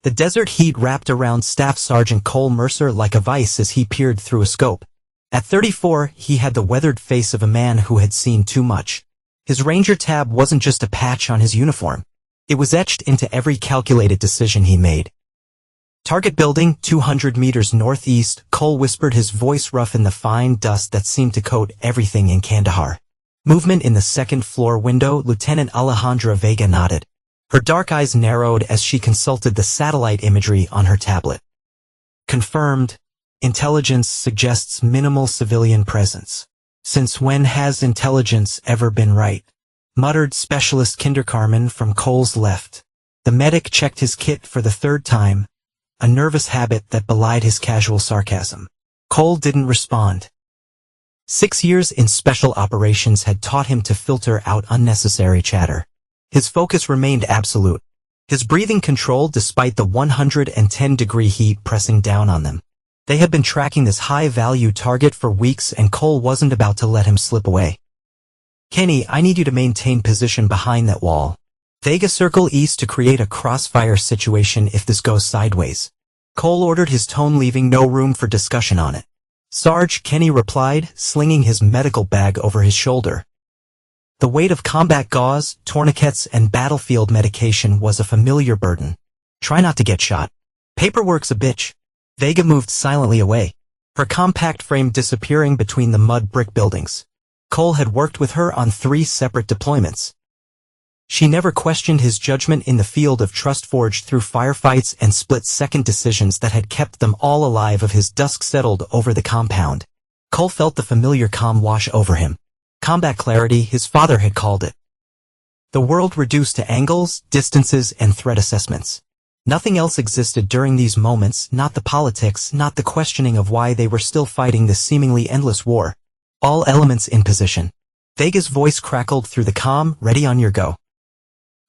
The desert heat wrapped around Staff Sergeant Cole Mercer like a vice as he peered through a scope. At 34, he had the weathered face of a man who had seen too much. His Ranger tab wasn't just a patch on his uniform. It was etched into every calculated decision he made. Target building, 200 meters northeast, Cole whispered, his voice rough in the fine dust that seemed to coat everything in Kandahar. Movement in the second-floor window, Lieutenant Alejandra Vega nodded. Her dark eyes narrowed as she consulted the satellite imagery on her tablet. Confirmed. Intelligence suggests minimal civilian presence. Since when has intelligence ever been right? Muttered Specialist Kindercarmen from Cole's left. The medic checked his kit for the third time, a nervous habit that belied his casual sarcasm. Cole didn't respond. 6 years in special operations had taught him to filter out unnecessary chatter. His focus remained absolute, his breathing controlled despite the 110-degree heat pressing down on them. They had been tracking this high-value target for weeks, and Cole wasn't about to let him slip away. Kenny, I need you to maintain position behind that wall. Vega, circle east to create a crossfire situation if this goes sideways. Cole ordered, his tone leaving no room for discussion on it. Sarge, Kenny replied, slinging his medical bag over his shoulder. The weight of combat gauze, tourniquets, and battlefield medication was a familiar burden. Try not to get shot. Paperwork's a bitch. Vega moved silently away, her compact frame disappearing between the mud brick buildings. Cole had worked with her on 3 separate deployments. She never questioned his judgment in the field of trust forged through firefights and split-second decisions that had kept them all alive as his dusk settled over the compound. Cole felt the familiar calm wash over him. Combat clarity, his father had called it. The world reduced to angles, distances, and threat assessments. Nothing else existed during these moments, not the politics, not the questioning of why they were still fighting this seemingly endless war. All elements in position. Vega's voice crackled through the comm, ready on your go.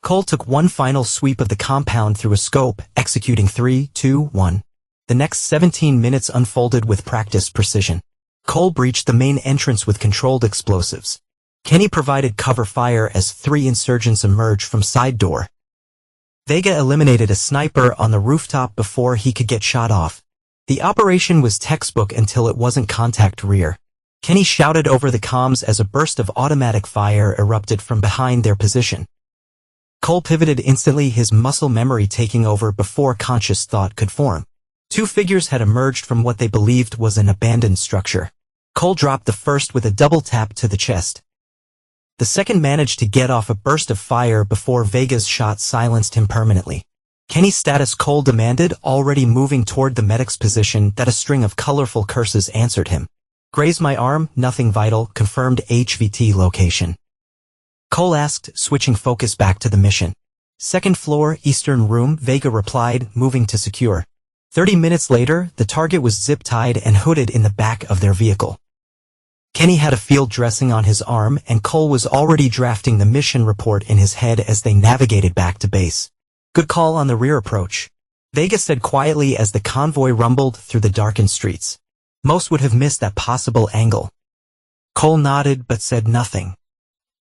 Cole took one final sweep of the compound through a scope, executing 3, 2, 1. The next 17 minutes unfolded with practiced precision. Cole breached the main entrance with controlled explosives. Kenny provided cover fire as 3 insurgents emerged from side door. Vega eliminated a sniper on the rooftop before he could get shot off. The operation was textbook until it wasn't contact rear. Kenny shouted over the comms as a burst of automatic fire erupted from behind their position. Cole pivoted instantly, his muscle memory taking over before conscious thought could form. 2 figures had emerged from what they believed was an abandoned structure. Cole dropped the first with a double tap to the chest. The second managed to get off a burst of fire before Vega's shot silenced him permanently. Kenny's status, Cole demanded, already moving toward the medic's position, that a string of colorful curses answered him. Graze my arm, nothing vital, confirmed HVT location. Cole asked, switching focus back to the mission. Second floor, eastern room, Vega replied, moving to secure. 30 minutes later, the target was zip-tied and hooded in the back of their vehicle. Kenny had a field dressing on his arm, and Cole was already drafting the mission report in his head as they navigated back to base. Good call on the rear approach, Vega said quietly as the convoy rumbled through the darkened streets. Most would have missed that possible angle. Cole nodded but said nothing.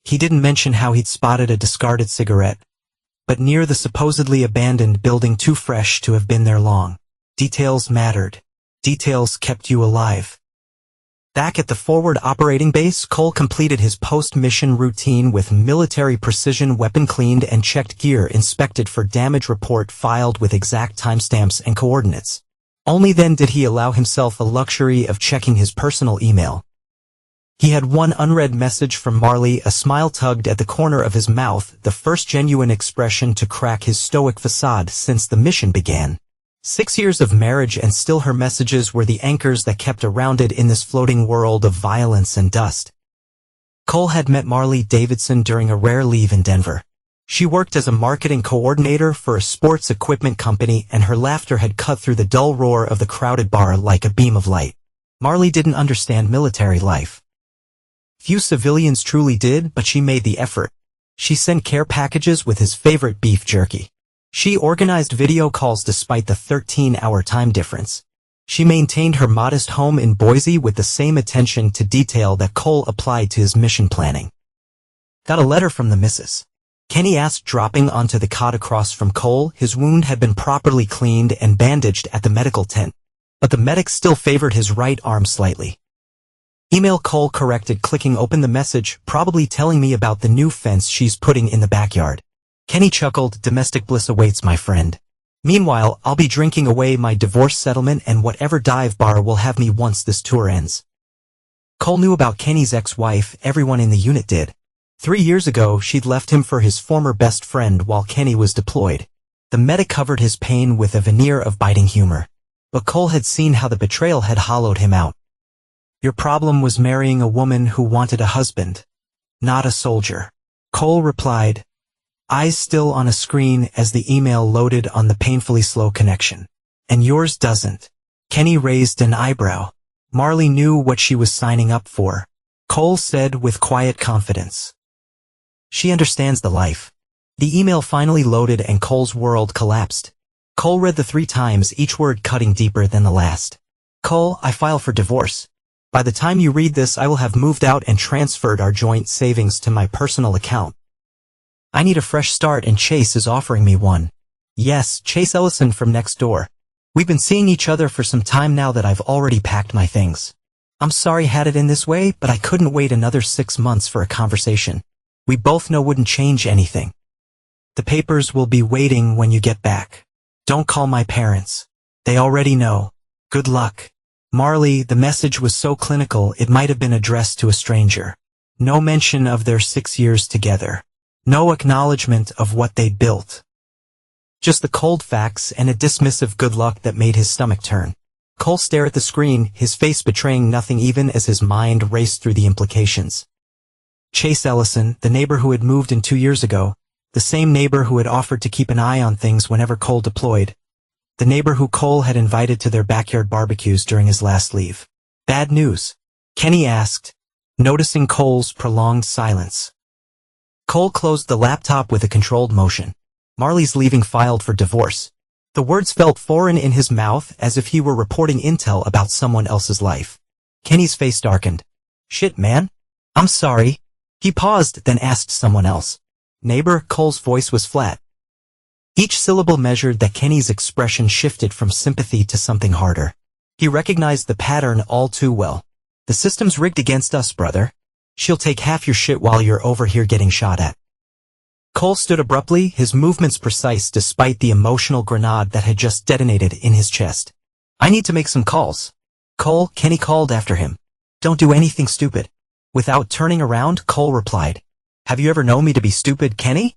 He didn't mention how he'd spotted a discarded cigarette, but near the supposedly abandoned building, too fresh to have been there long. Details mattered. Details kept you alive. Back at the forward operating base, Cole completed his post-mission routine with military precision, weapon cleaned and checked, gear inspected for damage, report filed with exact timestamps and coordinates. Only then did he allow himself the luxury of checking his personal email. He had one unread message from Marley, a smile tugged at the corner of his mouth, the first genuine expression to crack his stoic facade since the mission began. 6 years of marriage, and still her messages were the anchors that kept her rounded in this floating world of violence and dust. Cole had met Marley Davidson during a rare leave in Denver. She worked as a marketing coordinator for a sports equipment company, and her laughter had cut through the dull roar of the crowded bar like a beam of light. Marley didn't understand military life. Few civilians truly did, but she made the effort. She sent care packages with his favorite beef jerky. She organized video calls despite the 13-hour time difference. She maintained her modest home in Boise with the same attention to detail that Cole applied to his mission planning. Got a letter from the missus. Kenny asked, dropping onto the cot across from Cole. His wound had been properly cleaned and bandaged at the medical tent, but the medic still favored his right arm slightly. Email, Cole corrected, clicking open the message, probably telling me about the new fence she's putting in the backyard. Kenny chuckled, domestic bliss awaits, my friend. Meanwhile, I'll be drinking away my divorce settlement and whatever dive bar will have me once this tour ends. Cole knew about Kenny's ex-wife, everyone in the unit did. 3 years ago, she'd left him for his former best friend while Kenny was deployed. The medic covered his pain with a veneer of biting humor. But Cole had seen how the betrayal had hollowed him out. Your problem was marrying a woman who wanted a husband, not a soldier. Cole replied, eyes still on a screen as the email loaded on the painfully slow connection. And yours doesn't. Kenny raised an eyebrow. Marley knew what she was signing up for. Cole said with quiet confidence. She understands the life. The email finally loaded and Cole's world collapsed. Cole read the 3 times, each word cutting deeper than the last. Cole, I file for divorce. By the time you read this, I will have moved out and transferred our joint savings to my personal account. I need a fresh start and Chase is offering me one. Yes, Chase Ellison from next door. We've been seeing each other for some time now that I've already packed my things. I'm sorry had it in this way, but I couldn't wait another 6 months for a conversation. We both know wouldn't change anything. The papers will be waiting when you get back. Don't call my parents. They already know. Good luck. Marley, the message was so clinical it might have been addressed to a stranger. No mention of their 6 years together. No acknowledgement of what they'd built. Just the cold facts and a dismissive good luck that made his stomach turn. Cole stared at the screen, his face betraying nothing even as his mind raced through the implications. Chase Ellison, the neighbor who had moved in 2 years ago, the same neighbor who had offered to keep an eye on things whenever Cole deployed, the neighbor who Cole had invited to their backyard barbecues during his last leave. Bad news? Kenny asked, noticing Cole's prolonged silence. Cole closed the laptop with a controlled motion. Marley's leaving, filed for divorce. The words felt foreign in his mouth as if he were reporting intel about someone else's life. Kenny's face darkened. Shit, man. I'm sorry. He paused, then asked someone else. Neighbor, Cole's voice was flat. Each syllable measured that Kenny's expression shifted from sympathy to something harder. He recognized the pattern all too well. The system's rigged against us, brother. She'll take half your shit while you're over here getting shot at. Cole stood abruptly, his movements precise despite the emotional grenade that had just detonated in his chest. I need to make some calls. Cole, Kenny called after him. Don't do anything stupid. Without turning around, Cole replied. Have you ever known me to be stupid, Kenny?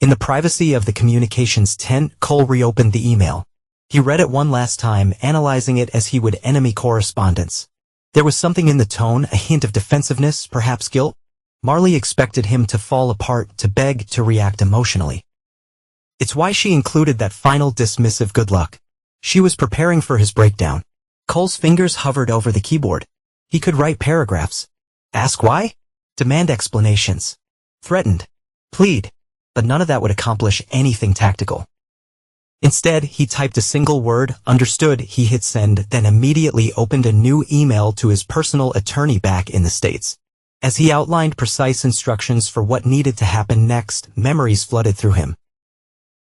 In the privacy of the communications tent, Cole reopened the email. He read it one last time, analyzing it as he would enemy correspondence. There was something in the tone, a hint of defensiveness, perhaps guilt. Marley expected him to fall apart, to beg, to react emotionally. It's why she included that final dismissive good luck. She was preparing for his breakdown. Cole's fingers hovered over the keyboard. He could write paragraphs. Ask why? Demand explanations. Threatened. Plead. But none of that would accomplish anything tactical. Instead, he typed a single word, understood, he hit send, then immediately opened a new email to his personal attorney back in the States. As he outlined precise instructions for what needed to happen next, memories flooded through him.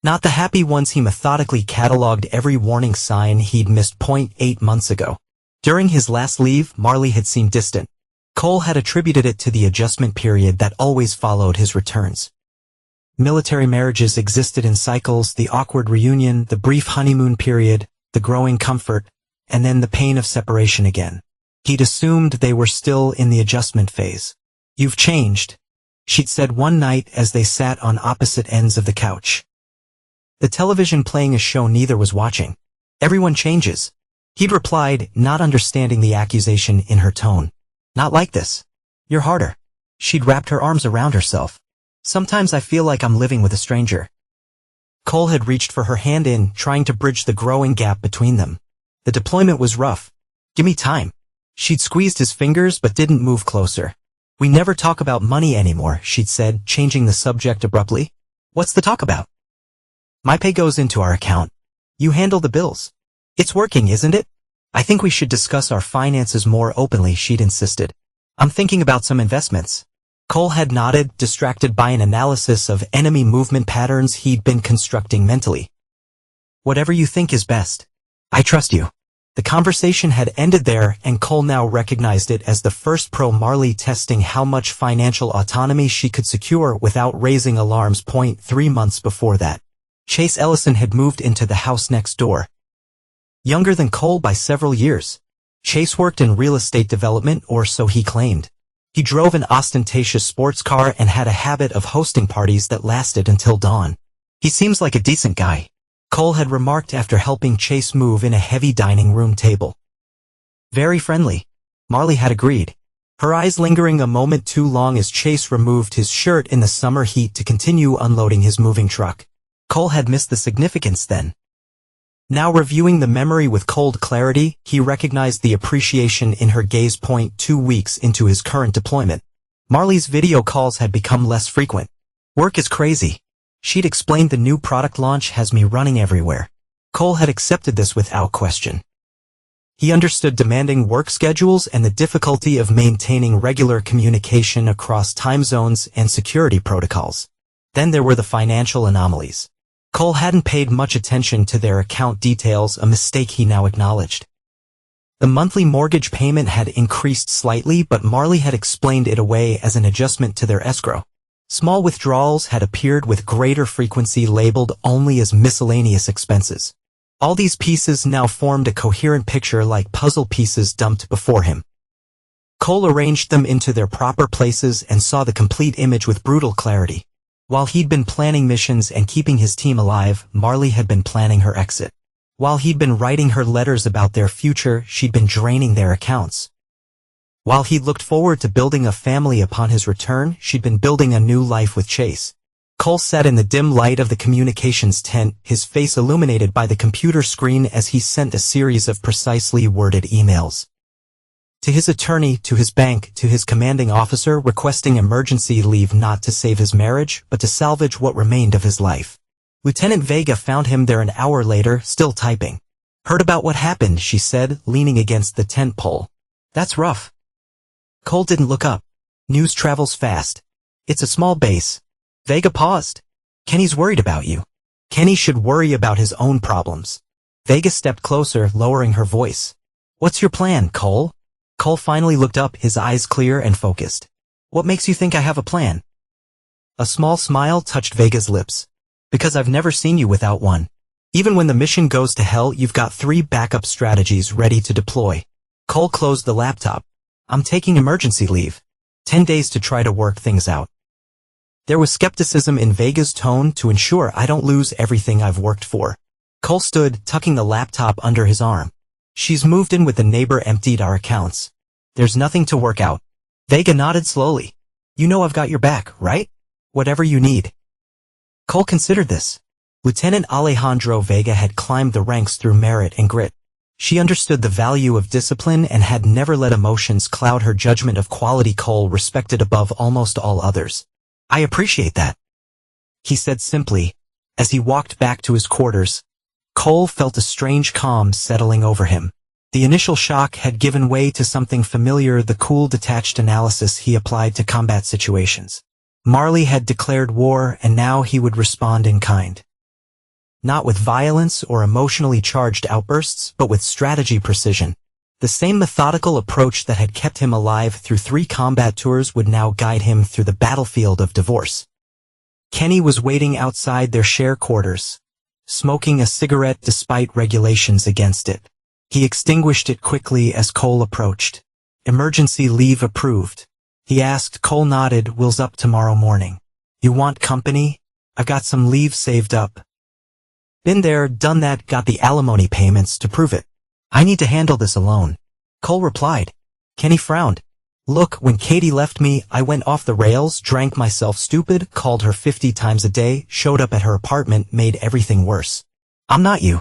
Not the happy ones. He methodically cataloged every warning sign he'd missed 8 months ago. During his last leave, Marley had seemed distant. Cole had attributed it to the adjustment period that always followed his returns. Military marriages existed in cycles, the awkward reunion, the brief honeymoon period, the growing comfort, and then the pain of separation again. He'd assumed they were still in the adjustment phase. You've changed, she'd said one night as they sat on opposite ends of the couch. The television playing a show neither was watching. Everyone changes. He'd replied, not understanding the accusation in her tone. Not like this. You're harder. She'd wrapped her arms around herself. Sometimes I feel like I'm living with a stranger. Cole had reached for her hand in, trying to bridge the growing gap between them. The deployment was rough. Give me time. She'd squeezed his fingers but didn't move closer. We never talk about money anymore, she'd said, changing the subject abruptly. What's the talk about? My pay goes into our account. You handle the bills. It's working, isn't it? I think we should discuss our finances more openly, she'd insisted. I'm thinking about some investments. Cole had nodded, distracted by an analysis of enemy movement patterns he'd been constructing mentally. Whatever you think is best. I trust you. The conversation had ended there, and Cole now recognized it as the first pro-Marley testing how much financial autonomy she could secure without raising alarms. 3 months before that, Chase Ellison had moved into the house next door. Younger than Cole by several years, Chase worked in real estate development, or so he claimed. He drove an ostentatious sports car and had a habit of hosting parties that lasted until dawn. He seems like a decent guy, Cole had remarked after helping Chase move in a heavy dining room table. Very friendly, Marley had agreed, her eyes lingering a moment too long as Chase removed his shirt in the summer heat to continue unloading his moving truck. Cole had missed the significance then. Now reviewing the memory with cold clarity, he recognized the appreciation in her gaze. 2 weeks into his current deployment, Marley's video calls had become less frequent. Work is crazy. She'd explained the new product launch has me running everywhere. Cole had accepted this without question. He understood demanding work schedules and the difficulty of maintaining regular communication across time zones and security protocols. Then there were the financial anomalies. Cole hadn't paid much attention to their account details, a mistake he now acknowledged. The monthly mortgage payment had increased slightly, but Marley had explained it away as an adjustment to their escrow. Small withdrawals had appeared with greater frequency, labeled only as miscellaneous expenses. All these pieces now formed a coherent picture like puzzle pieces dumped before him. Cole arranged them into their proper places and saw the complete image with brutal clarity. While he'd been planning missions and keeping his team alive, Marley had been planning her exit. While he'd been writing her letters about their future, she'd been draining their accounts. While he'd looked forward to building a family upon his return, she'd been building a new life with Chase. Cole sat in the dim light of the communications tent, his face illuminated by the computer screen as he sent a series of precisely worded emails. To his attorney, to his bank, to his commanding officer, requesting emergency leave not to save his marriage, but to salvage what remained of his life. Lieutenant Vega found him there an hour later, still typing. Heard about what happened, she said, leaning against the tent pole. That's rough. Cole didn't look up. News travels fast. It's a small base. Vega paused. Kenny's worried about you. Kenny should worry about his own problems. Vega stepped closer, lowering her voice. What's your plan, Cole? Cole finally looked up, his eyes clear and focused. What makes you think I have a plan? A small smile touched Vega's lips. Because I've never seen you without one. Even when the mission goes to hell, you've got 3 backup strategies ready to deploy. Cole closed the laptop. I'm taking emergency leave. 10 days to try to work things out. There was skepticism in Vega's tone, to ensure I don't lose everything I've worked for. Cole stood, tucking the laptop under his arm. She's moved in with the neighbor, emptied our accounts. There's nothing to work out. Vega nodded slowly. You know I've got your back, right? Whatever you need. Cole considered this. Lieutenant Alejandro Vega had climbed the ranks through merit and grit. She understood the value of discipline and had never let emotions cloud her judgment of quality. Cole respected above almost all others. I appreciate that, he said simply. As he walked back to his quarters, Cole felt a strange calm settling over him. The initial shock had given way to something familiar, the cool, detached analysis he applied to combat situations. Marley had declared war, and now he would respond in kind. Not with violence or emotionally charged outbursts, but with strategy, precision. The same methodical approach that had kept him alive through 3 combat tours would now guide him through the battlefield of divorce. Kenny was waiting outside their share quarters, smoking a cigarette despite regulations against it. He extinguished it quickly as Cole approached. Emergency leave approved. He asked. Cole nodded. Will's up tomorrow morning. You want company? I've got some leave saved up. Been there, done that, got the alimony payments to prove it. I need to handle this alone, Cole replied. Kenny frowned. Look, when Katie left me, I went off the rails, drank myself stupid, called her 50 times a day, showed up at her apartment, made everything worse. I'm not you.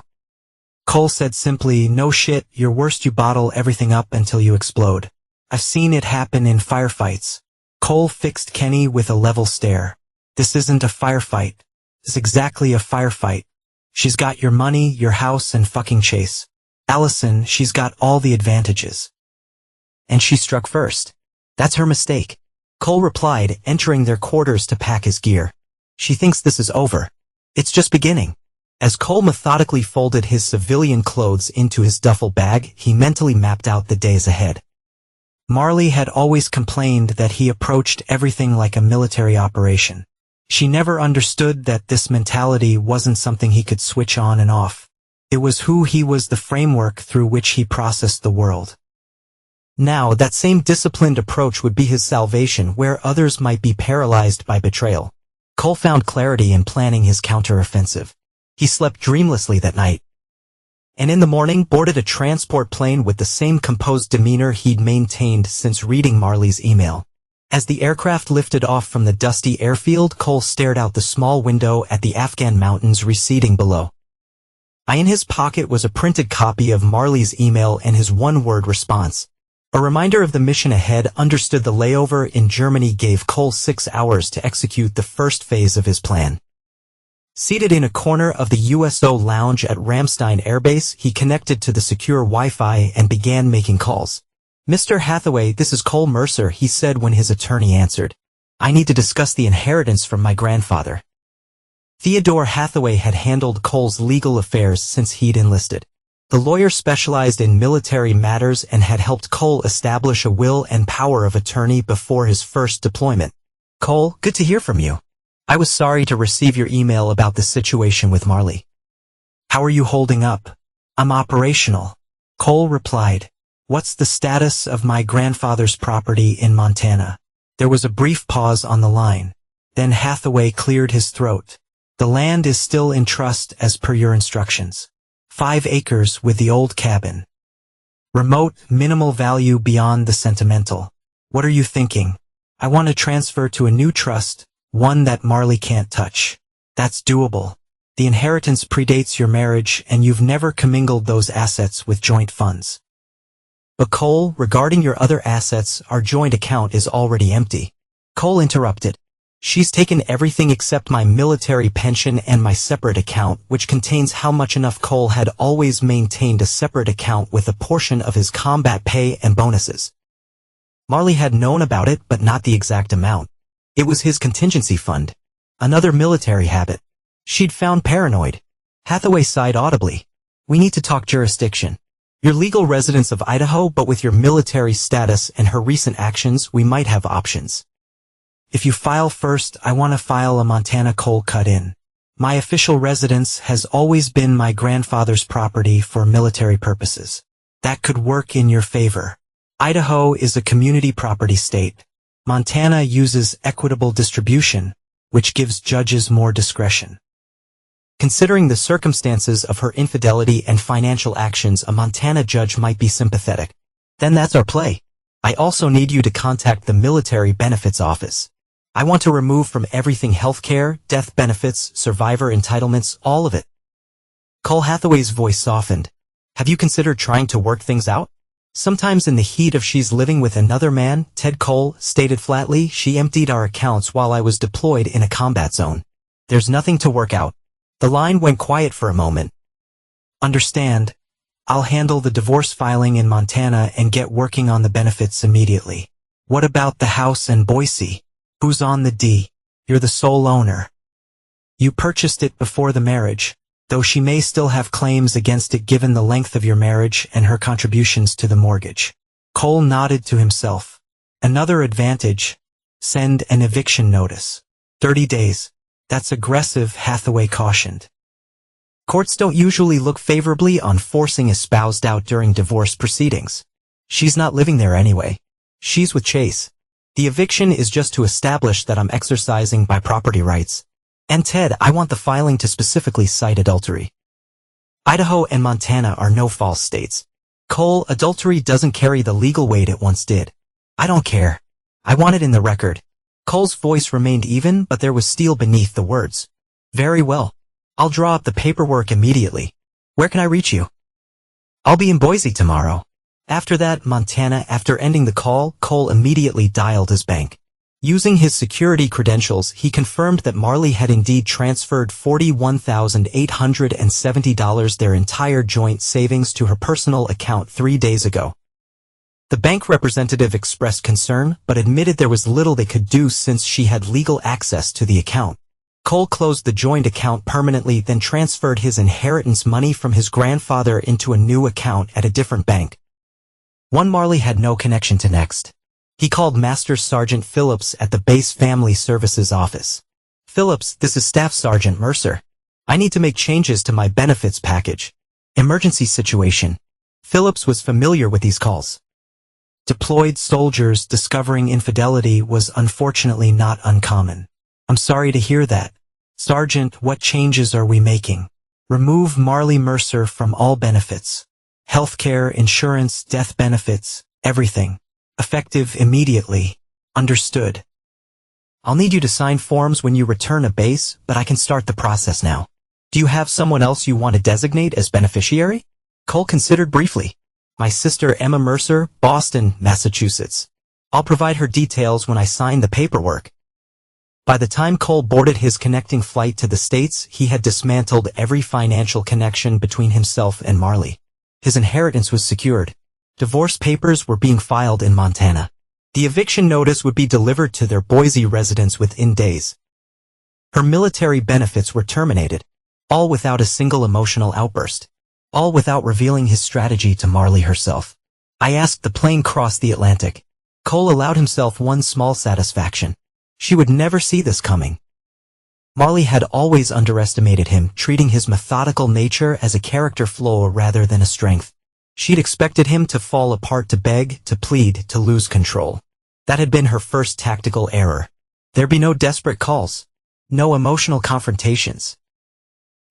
Cole said simply, no shit, you're worst, you bottle everything up until you explode. I've seen it happen in firefights. Cole fixed Kenny with a level stare. This isn't a firefight. It's exactly a firefight. She's got your money, your house, and fucking Chase. Allison, she's got all the advantages. And she struck first. That's her mistake. Cole replied, entering their quarters to pack his gear. She thinks this is over. It's just beginning. As Cole methodically folded his civilian clothes into his duffel bag, he mentally mapped out the days ahead. Marley had always complained that he approached everything like a military operation. She never understood that this mentality wasn't something he could switch on and off. It was who he was, the framework through which he processed the world. Now, that same disciplined approach would be his salvation where others might be paralyzed by betrayal. Cole found clarity in planning his counteroffensive. He slept dreamlessly that night, and in the morning boarded a transport plane with the same composed demeanor he'd maintained since reading Marley's email. As the aircraft lifted off from the dusty airfield, Cole stared out the small window at the Afghan mountains receding below. In his pocket was a printed copy of Marley's email and his one-word response. A reminder of the mission ahead. Understood the layover in Germany gave Cole 6 hours to execute the first phase of his plan. Seated in a corner of the USO lounge at Ramstein Air Base, he connected to the secure Wi-Fi and began making calls. "Mr. Hathaway, this is Cole Mercer," he said when his attorney answered. "I need to discuss the inheritance from my grandfather." Theodore Hathaway had handled Cole's legal affairs since he'd enlisted. The lawyer specialized in military matters and had helped Cole establish a will and power of attorney before his first deployment. "Cole, good to hear from you. I was sorry to receive your email about the situation with Marley. How are you holding up?" "I'm operational," Cole replied. "What's the status of my grandfather's property in Montana?" There was a brief pause on the line. Then Hathaway cleared his throat. "The land is still in trust as per your instructions. 5 acres with the old cabin. Remote, minimal value beyond the sentimental. What are you thinking?" "I want to transfer to a new trust, one that Marley can't touch." "That's doable. The inheritance predates your marriage and you've never commingled those assets with joint funds." "But Cole, regarding your other assets, our joint account is already empty." Cole interrupted. "She's taken everything except my military pension and my separate account, which contains how much enough." Cole had always maintained a separate account with a portion of his combat pay and bonuses. Marley had known about it, but not the exact amount. It was his contingency fund. Another military habit. She'd found paranoid. Hathaway sighed audibly. "We need to talk jurisdiction. You're legal residents of Idaho, but with your military status and her recent actions, we might have options." "If you file first, I want to file a Montana." Cole cut in. "My official residence has always been my grandfather's property for military purposes. That could work in your favor. Idaho is a community property state. Montana uses equitable distribution, which gives judges more discretion." Considering the circumstances of her infidelity and financial actions, a Montana judge might be sympathetic. "Then that's our play. I also need you to contact the Military Benefits Office. I want to remove from everything healthcare, death benefits, survivor entitlements, all of it." Cole Hathaway's voice softened. "Have you considered trying to work things out?" "Sometimes in the heat of she's living with another man," Ted Cole stated flatly, "she emptied our accounts while I was deployed in a combat zone. There's nothing to work out." The line went quiet for a moment. "Understand. I'll handle the divorce filing in Montana and get working on the benefits immediately." "What about the house in Boise? Who's on the D?" "You're the sole owner. You purchased it before the marriage, though she may still have claims against it given the length of your marriage and her contributions to the mortgage." Cole nodded to himself. "Another advantage. Send an eviction notice. 30 days. That's aggressive," Hathaway cautioned. "Courts don't usually look favorably on forcing a spouse out during divorce proceedings. She's not living there anyway. She's with Chase. The eviction is just to establish that I'm exercising my property rights. And Ted, I want the filing to specifically cite adultery. Idaho and Montana are no-fault states. Cole, adultery doesn't carry the legal weight it once did. I don't care. I want it in the record." Cole's voice remained even, but there was steel beneath the words. "Very well. I'll draw up the paperwork immediately. Where can I reach you?" "I'll be in Boise tomorrow." After that, Montana. After ending the call, Cole immediately dialed his bank. Using his security credentials, he confirmed that Marley had indeed transferred $41,870, their entire joint savings, to her personal account 3 days ago. The bank representative expressed concern, but admitted there was little they could do since she had legal access to the account. Cole closed the joint account permanently, then transferred his inheritance money from his grandfather into a new account at a different bank. One Marley had no connection to next. He called Master Sergeant Phillips at the base family services office. "Phillips, this is Staff Sergeant Mercer. I need to make changes to my benefits package. Emergency situation." Phillips was familiar with these calls. Deployed soldiers discovering infidelity was unfortunately not uncommon. "I'm sorry to hear that. Sergeant, what changes are we making?" "Remove Marley Mercer from all benefits. Healthcare, insurance, death benefits, everything. Effective immediately. Understood. I'll need you to sign forms when you return to base, but I can start the process now. Do you have someone else you want to designate as beneficiary?" Cole considered briefly. "My sister Emma Mercer, Boston, Massachusetts. I'll provide her details when I sign the paperwork." By the time Cole boarded his connecting flight to the States, he had dismantled every financial connection between himself and Marley. His inheritance was secured. Divorce papers were being filed in Montana. The eviction notice would be delivered to their Boise residence within days. Her military benefits were terminated, all without a single emotional outburst, all without revealing his strategy to Marley herself. "I asked the plane cross the Atlantic." Cole allowed himself one small satisfaction. She would never see this coming. Marley had always underestimated him, treating his methodical nature as a character flaw rather than a strength. She'd expected him to fall apart, to beg, to plead, to lose control. That had been her first tactical error. There'd be no desperate calls, no emotional confrontations,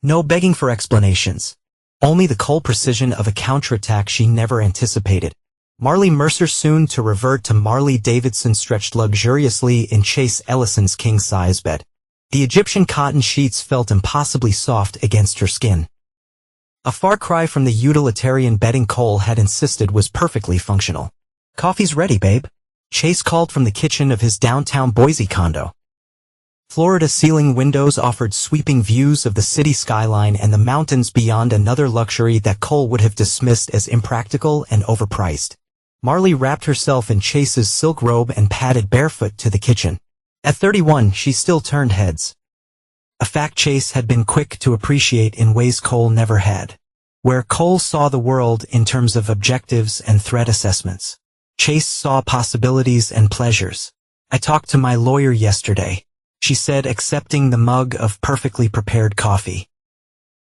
no begging for explanations. Only the cold precision of a counterattack she never anticipated. Marley Mercer, soon to revert to Marley Davidson, stretched luxuriously in Chase Ellison's king-size bed. The Egyptian cotton sheets felt impossibly soft against her skin. A far cry from the utilitarian bedding Cole had insisted was perfectly functional. "Coffee's ready, babe," Chase called from the kitchen of his downtown Boise condo. Floor-to-ceiling windows offered sweeping views of the city skyline and the mountains beyond, another luxury that Cole would have dismissed as impractical and overpriced. Marley wrapped herself in Chase's silk robe and padded barefoot to the kitchen. At 31, she still turned heads. A fact Chase had been quick to appreciate in ways Cole never had. Where Cole saw the world in terms of objectives and threat assessments, Chase saw possibilities and pleasures. "I talked to my lawyer yesterday," she said, accepting the mug of perfectly prepared coffee.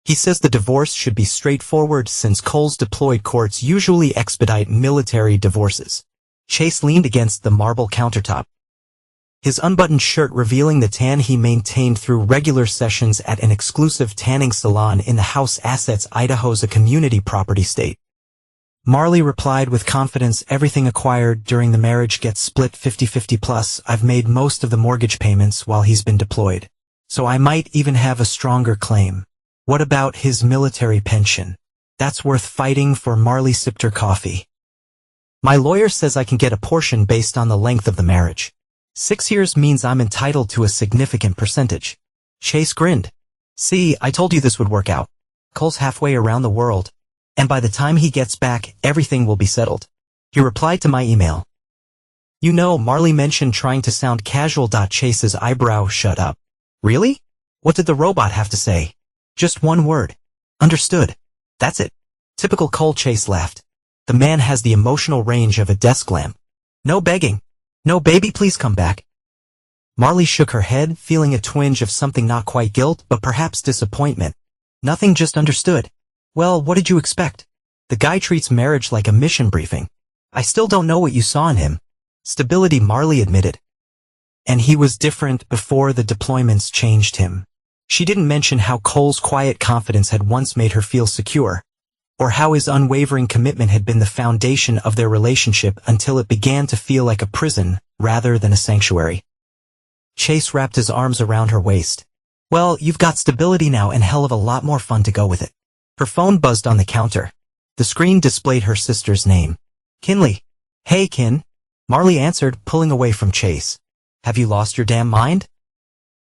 "He says the divorce should be straightforward since Cole's deployed courts usually expedite military divorces." Chase leaned against the marble countertop, his unbuttoned shirt revealing the tan he maintained through regular sessions at an exclusive tanning salon in the house assets. "Idaho's a community property state." Marley replied with confidence, "Everything acquired during the marriage gets split 50-50 plus. I've made most of the mortgage payments while he's been deployed, so I might even have a stronger claim." "What about his military pension?" "That's worth fighting for." Marley sipped her coffee. "My lawyer says I can get a portion based on the length of the marriage. 6 years means I'm entitled to a significant percentage." Chase grinned. "See, I told you this would work out. Cole's halfway around the world, and by the time he gets back, everything will be settled." He replied to my email. "You know," Marley mentioned, trying to sound casual. Chase's eyebrow shut up. "Really? What did the robot have to say?" "Just one word. Understood. That's it." Typical Cole. Chase laughed. "The man has the emotional range of a desk lamp. No begging. No baby, please come back." Marley shook her head, feeling a twinge of something, not quite guilt, but perhaps disappointment. "Nothing, just understood." "Well, what did you expect? The guy treats marriage like a mission briefing. I still don't know what you saw in him." "Stability," Marley admitted. "And he was different before the deployments changed him." She didn't mention how Cole's quiet confidence had once made her feel secure, or how his unwavering commitment had been the foundation of their relationship until it began to feel like a prison rather than a sanctuary. Chase wrapped his arms around her waist. "Well, you've got stability now and hell of a lot more fun to go with it." Her phone buzzed on the counter. The screen displayed her sister's name. "Kinley." "Hey, Kin." Marley answered, pulling away from Chase. "Have you lost your damn mind?"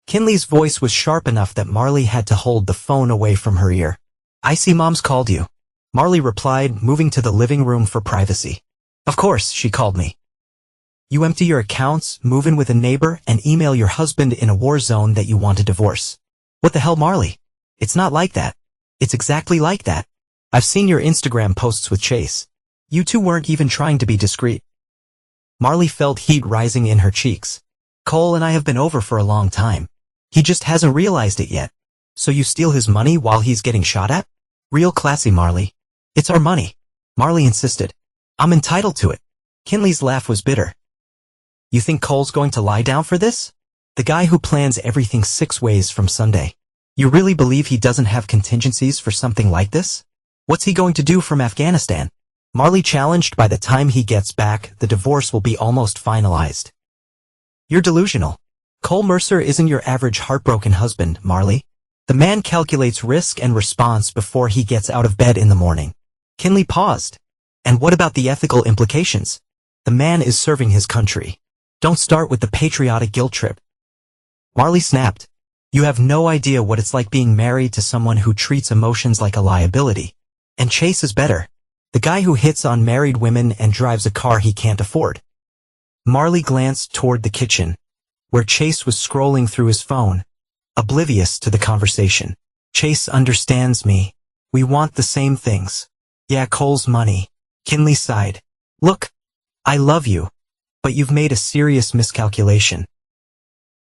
Kinley's voice was sharp enough that Marley had to hold the phone away from her ear. "I see Mom's called you," Marley replied, moving to the living room for privacy. Of course, she called me. You empty your accounts, move in with a neighbor, and email your husband in a war zone that you want a divorce. What the hell, Marley? It's not like that. It's exactly like that. I've seen your Instagram posts with Chase. You two weren't even trying to be discreet. Marley felt heat rising in her cheeks. Cole and I have been over for a long time. He just hasn't realized it yet. So you steal his money while he's getting shot at? Real classy, Marley. It's our money. Marley insisted. I'm entitled to it. Kinley's laugh was bitter. You think Cole's going to lie down for this? The guy who plans everything 6 ways from Sunday. You really believe he doesn't have contingencies for something like this? What's he going to do from Afghanistan? Marley challenged. By the time he gets back, the divorce will be almost finalized. You're delusional. Cole Mercer isn't your average heartbroken husband, Marley. The man calculates risk and response before he gets out of bed in the morning. Kinley paused. And what about the ethical implications? The man is serving his country. Don't start with the patriotic guilt trip. Marley snapped. You have no idea what it's like being married to someone who treats emotions like a liability. And Chase is better. The guy who hits on married women and drives a car he can't afford. Marley glanced toward the kitchen, where Chase was scrolling through his phone, oblivious to the conversation. Chase understands me. We want the same things. Yeah, Cole's money. Kinley sighed. Look, I love you, but you've made a serious miscalculation.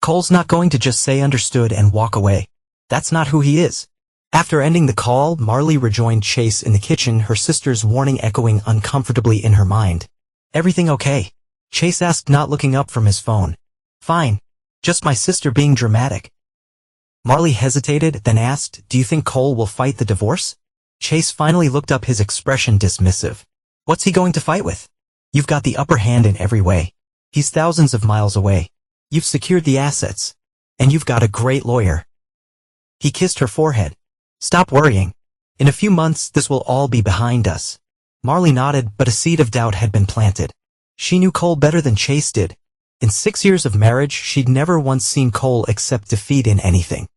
Cole's not going to just say understood and walk away. That's not who he is. After ending the call, Marley rejoined Chase in the kitchen, her sister's warning echoing uncomfortably in her mind. Everything okay? Chase asked, not looking up from his phone. Fine. Just my sister being dramatic. Marley hesitated, then asked, do you think Cole will fight the divorce? Chase finally looked up, his expression dismissive. What's he going to fight with? You've got the upper hand in every way. He's thousands of miles away. You've secured the assets. And you've got a great lawyer. He kissed her forehead. Stop worrying. In a few months, this will all be behind us. Marley nodded, but a seed of doubt had been planted. She knew Cole better than Chase did. In 6 years of marriage, she'd never once seen Cole accept defeat in anything.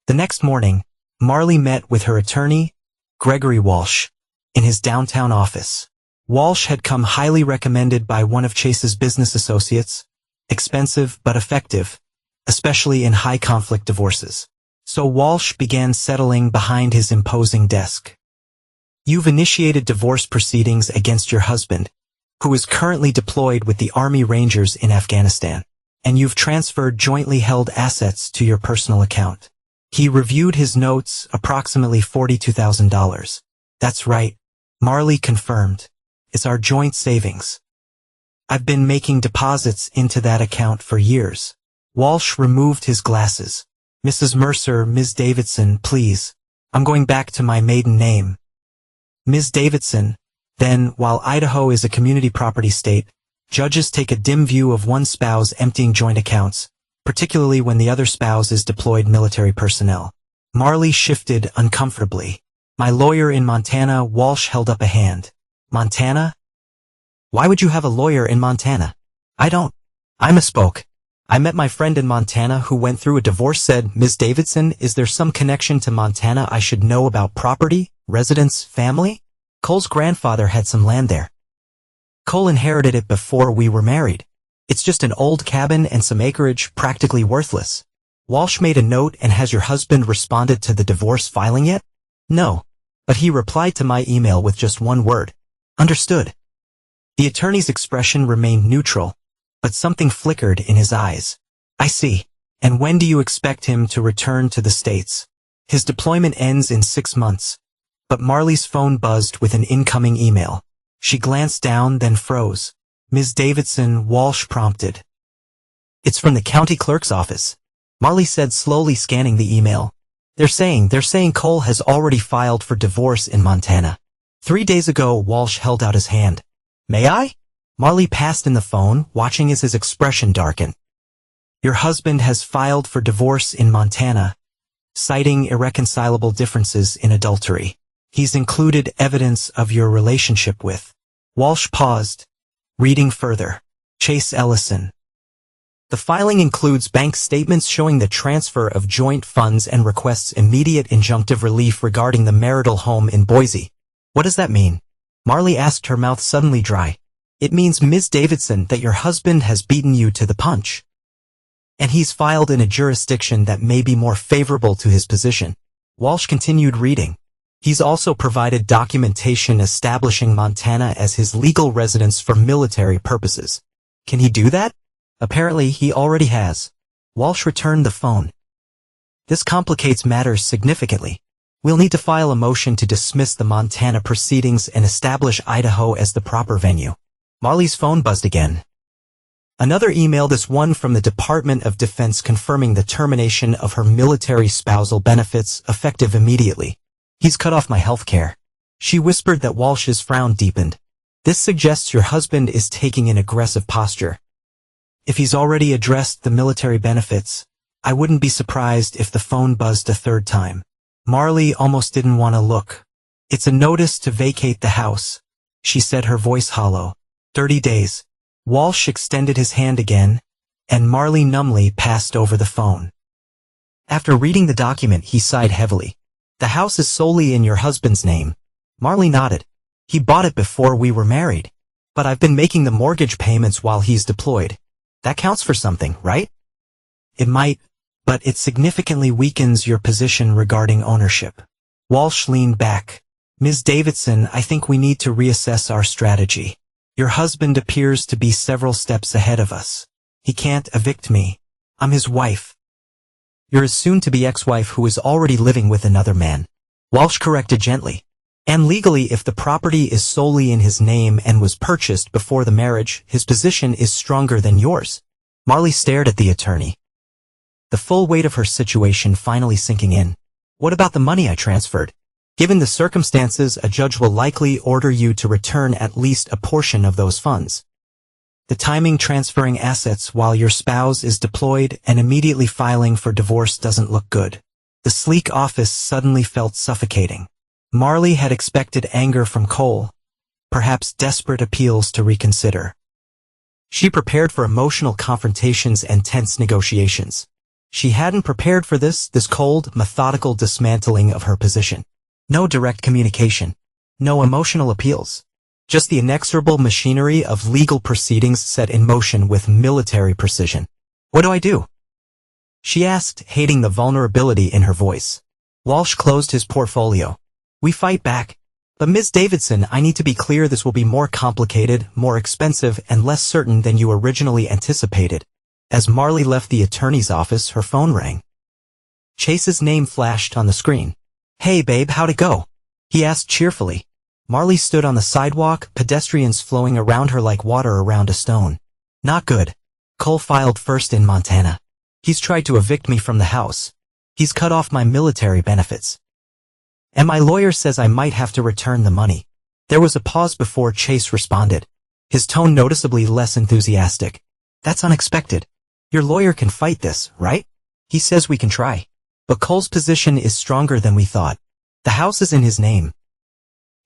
The next morning, Marley met with her attorney, Gregory Walsh, in his downtown office. Walsh had come highly recommended by one of Chase's business associates, expensive but effective, especially in high-conflict divorces. So Walsh began settling behind his imposing desk. You've initiated divorce proceedings against your husband, who is currently deployed with the Army Rangers in Afghanistan, and you've transferred jointly held assets to your personal account. He reviewed his notes, approximately $42,000. That's right, Marley confirmed. It's our joint savings. I've been making deposits into that account for years. Walsh removed his glasses. Mrs. Mercer, Ms. Davidson, please. I'm going back to my maiden name. Ms. Davidson. Then, while Idaho is a community property state, judges take a dim view of one spouse emptying joint accounts, particularly when the other spouse is deployed military personnel. Marley shifted uncomfortably. My lawyer in Montana. Walsh held up a hand. Montana? Why would you have a lawyer in Montana? I don't. I misspoke. I met my friend in Montana who went through a divorce. Said, Ms. Davidson, is there some connection to Montana I should know about? Property, residence, family? Cole's grandfather had some land there. Cole inherited it before we were married. It's just an old cabin and some acreage, practically worthless. Walsh made a note. And has your husband responded to the divorce filing yet? No. But he replied to my email with just one word. Understood. The attorney's expression remained neutral, but something flickered in his eyes. I see. And when do you expect him to return to the States? His deployment ends in 6 months. But Marley's phone buzzed with an incoming email. She glanced down, then froze. Ms. Davidson, Walsh prompted. It's from the county clerk's office. Marley said, slowly scanning the email. They're saying Cole has already filed for divorce in Montana. 3 days ago. Walsh held out his hand. May I? Marley passed in the phone, watching as his expression darkened. Your husband has filed for divorce in Montana, citing irreconcilable differences in adultery. He's included evidence of your relationship with. Walsh paused, reading further. Chase Ellison. The filing includes bank statements showing the transfer of joint funds and requests immediate injunctive relief regarding the marital home in Boise. What does that mean? Marley asked, her mouth suddenly dry. It means, Ms. Davidson, that your husband has beaten you to the punch. And he's filed in a jurisdiction that may be more favorable to his position. Walsh continued reading. He's also provided documentation establishing Montana as his legal residence for military purposes. Can he do that? Apparently he already has. Walsh returned the phone. This complicates matters significantly. We'll need to file a motion to dismiss the Montana proceedings and establish Idaho as the proper venue. Marley's phone buzzed again. Another email, this one from the Department of Defense, confirming the termination of her military spousal benefits effective immediately. He's cut off my health care. She whispered that Walsh's frown deepened. This suggests your husband is taking an aggressive posture. If he's already addressed the military benefits, I wouldn't be surprised if the phone buzzed a third time. Marley almost didn't want to look. It's a notice to vacate the house, she said, her voice hollow. 30 days. Walsh extended his hand again, and Marley numbly passed over the phone. After reading the document, he sighed heavily. The house is solely in your husband's name. Marley nodded. He bought it before we were married. But I've been making the mortgage payments while he's deployed. That counts for something, right? It might, but it significantly weakens your position regarding ownership. Walsh leaned back. Ms. Davidson, I think we need to reassess our strategy. Your husband appears to be several steps ahead of us. He can't evict me. I'm his wife. You're his soon-to-be ex-wife who is already living with another man. Walsh corrected gently. And legally, if the property is solely in his name and was purchased before the marriage, his position is stronger than yours. Marley stared at the attorney, the full weight of her situation finally sinking in. What about the money I transferred? Given the circumstances, a judge will likely order you to return at least a portion of those funds. The timing, transferring assets while your spouse is deployed and immediately filing for divorce doesn't look good. The sleek office suddenly felt suffocating. Marley had expected anger from Cole, perhaps desperate appeals to reconsider. She prepared for emotional confrontations and tense negotiations. She hadn't prepared for this cold, methodical dismantling of her position. No direct communication. No emotional appeals. Just the inexorable machinery of legal proceedings set in motion with military precision. What do I do? She asked, hating the vulnerability in her voice. Walsh closed his portfolio. We fight back. But Ms. Davidson, I need to be clear, this will be more complicated, more expensive, and less certain than you originally anticipated. As Marley left the attorney's office, her phone rang. Chase's name flashed on the screen. Hey babe, how'd it go? He asked cheerfully. Marley stood on the sidewalk, pedestrians flowing around her like water around a stone. Not good. Cole filed first in Montana. He's tried to evict me from the house. He's cut off my military benefits. And my lawyer says I might have to return the money. There was a pause before Chase responded, his tone noticeably less enthusiastic. That's unexpected. Your lawyer can fight this, right? He says we can try. But Cole's position is stronger than we thought. The house is in his name.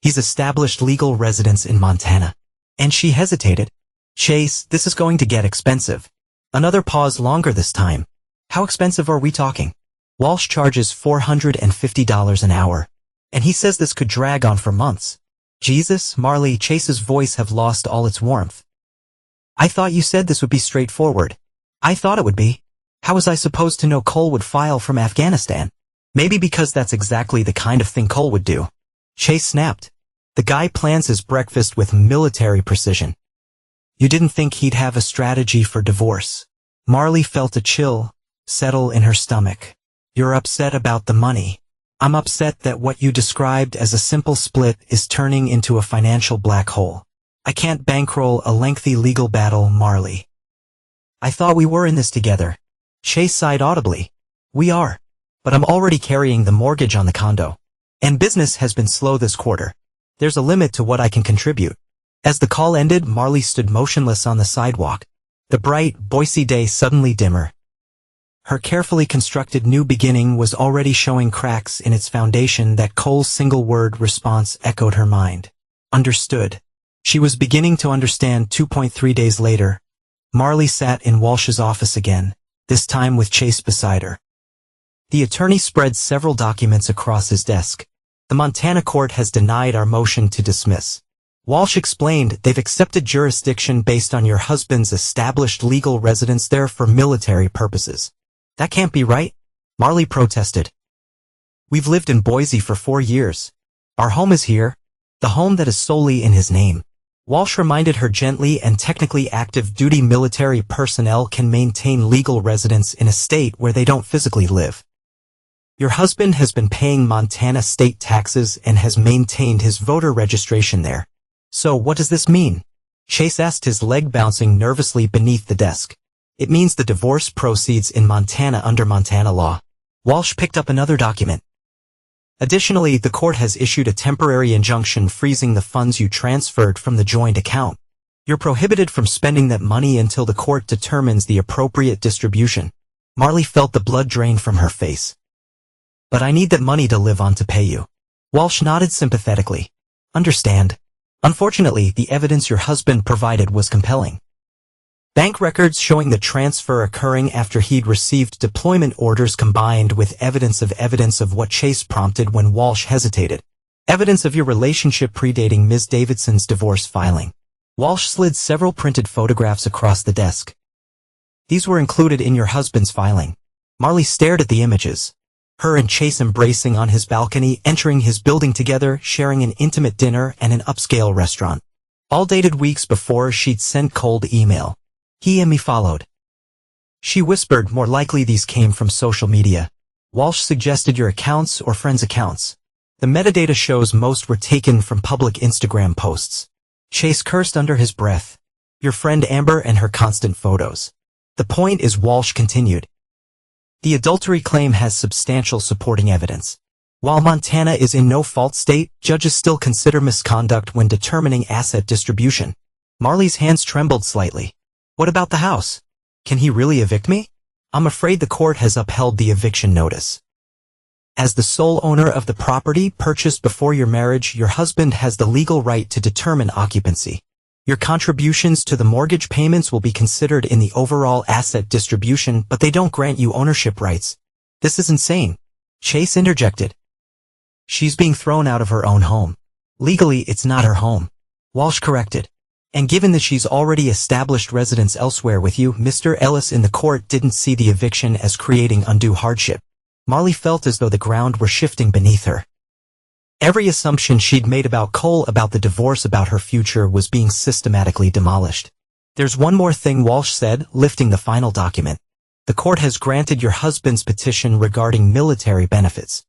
He's established legal residence in Montana. And she hesitated. Chase, this is going to get expensive. Another pause, longer this time. How expensive are we talking? Walsh charges $450 an hour. And he says this could drag on for months. Jesus, Marley, Chase's voice have lost all its warmth. I thought you said this would be straightforward. I thought it would be. How was I supposed to know Cole would file from Afghanistan? Maybe because that's exactly the kind of thing Cole would do. Chase snapped. The guy plans his breakfast with military precision. You didn't think he'd have a strategy for divorce. Marley felt a chill settle in her stomach. You're upset about the money. I'm upset that what you described as a simple split is turning into a financial black hole. I can't bankroll a lengthy legal battle, Marley. I thought we were in this together. Chase sighed audibly. We are. But I'm already carrying the mortgage on the condo. And business has been slow this quarter. There's a limit to what I can contribute. As the call ended, Marley stood motionless on the sidewalk. The bright, Boise day suddenly dimmer. Her carefully constructed new beginning was already showing cracks in its foundation. That Cole's single-word response echoed her mind. Understood. She was beginning to understand. 2.3 days later, Marley sat in Walsh's office again, this time with Chase beside her. The attorney spread several documents across his desk. The Montana court has denied our motion to dismiss. Walsh explained they've accepted jurisdiction based on your husband's established legal residence there for military purposes. That can't be right, Marley protested. We've lived in Boise for 4 years. Our home is here, the home that is solely in his name. Walsh reminded her gently and technically active duty military personnel can maintain legal residence in a state where they don't physically live. Your husband has been paying Montana state taxes and has maintained his voter registration there. So what does this mean? Chase asked, his leg bouncing nervously beneath the desk. It means the divorce proceeds in Montana under Montana law. Walsh picked up another document. Additionally, the court has issued a temporary injunction freezing the funds you transferred from the joint account. You're prohibited from spending that money until the court determines the appropriate distribution. Marley felt the blood drain from her face. But I need that money to live on to pay you. Walsh nodded sympathetically. Understand. Unfortunately, the evidence your husband provided was compelling. Bank records showing the transfer occurring after he'd received deployment orders combined with evidence of what Chase prompted when Walsh hesitated. Evidence of your relationship predating Ms. Davidson's divorce filing. Walsh slid several printed photographs across the desk. These were included in your husband's filing. Marley stared at the images. Her and Chase embracing on his balcony, entering his building together, sharing an intimate dinner and an upscale restaurant. All dated weeks before she'd sent Cole email. He and me followed. She whispered, more likely these came from social media. Walsh suggested your accounts or friends' accounts. The metadata shows most were taken from public Instagram posts. Chase cursed under his breath. Your friend Amber and her constant photos. The point is, Walsh continued, the adultery claim has substantial supporting evidence. While Montana is in no fault state, judges still consider misconduct when determining asset distribution. Marley's hands trembled slightly. What about the house? Can he really evict me? I'm afraid the court has upheld the eviction notice. As the sole owner of the property purchased before your marriage, your husband has the legal right to determine occupancy. Your contributions to the mortgage payments will be considered in the overall asset distribution, but they don't grant you ownership rights. This is insane. Chase interjected. She's being thrown out of her own home. Legally, it's not her home. Walsh corrected. And given that she's already established residence elsewhere with you, Mr. Ellis in the court didn't see the eviction as creating undue hardship. Marley felt as though the ground were shifting beneath her. Every assumption she'd made about Cole, about the divorce, about her future, was being systematically demolished. There's one more thing, Walsh said, lifting the final document. The court has granted your husband's petition regarding military benefits.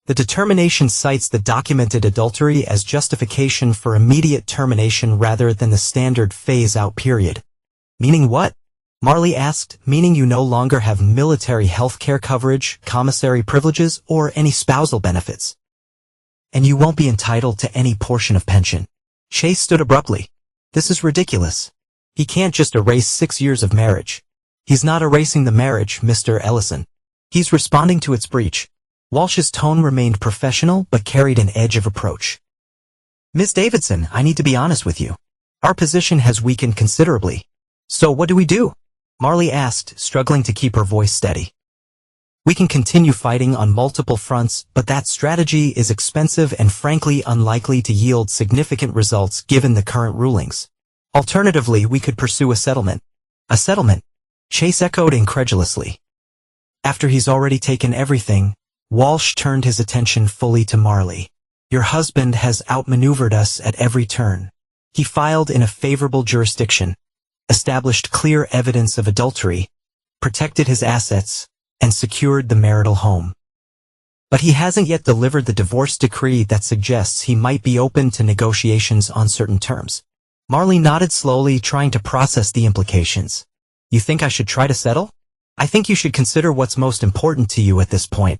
The determination cites the documented adultery as justification for immediate termination rather than the standard phase-out period. Meaning what? Marley asked. Meaning you no longer have military health care coverage, commissary privileges, or any spousal benefits. And you won't be entitled to any portion of pension. Chase stood abruptly. This is ridiculous. He can't just erase 6 years of marriage. He's not erasing the marriage, Mr. Ellison. He's responding to its breach. Walsh's tone remained professional but carried an edge of reproach. Ms. Davidson, I need to be honest with you. Our position has weakened considerably. So what do we do? Marley asked, struggling to keep her voice steady. We can continue fighting on multiple fronts, but that strategy is expensive and frankly unlikely to yield significant results given the current rulings. Alternatively, we could pursue a settlement. A settlement? Chase echoed incredulously. After he's already taken everything, Walsh turned his attention fully to Marley. Your husband has outmaneuvered us at every turn. He filed in a favorable jurisdiction, established clear evidence of adultery, protected his assets, and secured the marital home. But he hasn't yet delivered the divorce decree that suggests he might be open to negotiations on certain terms. Marley nodded slowly, trying to process the implications. You think I should try to settle? I think you should consider what's most important to you at this point.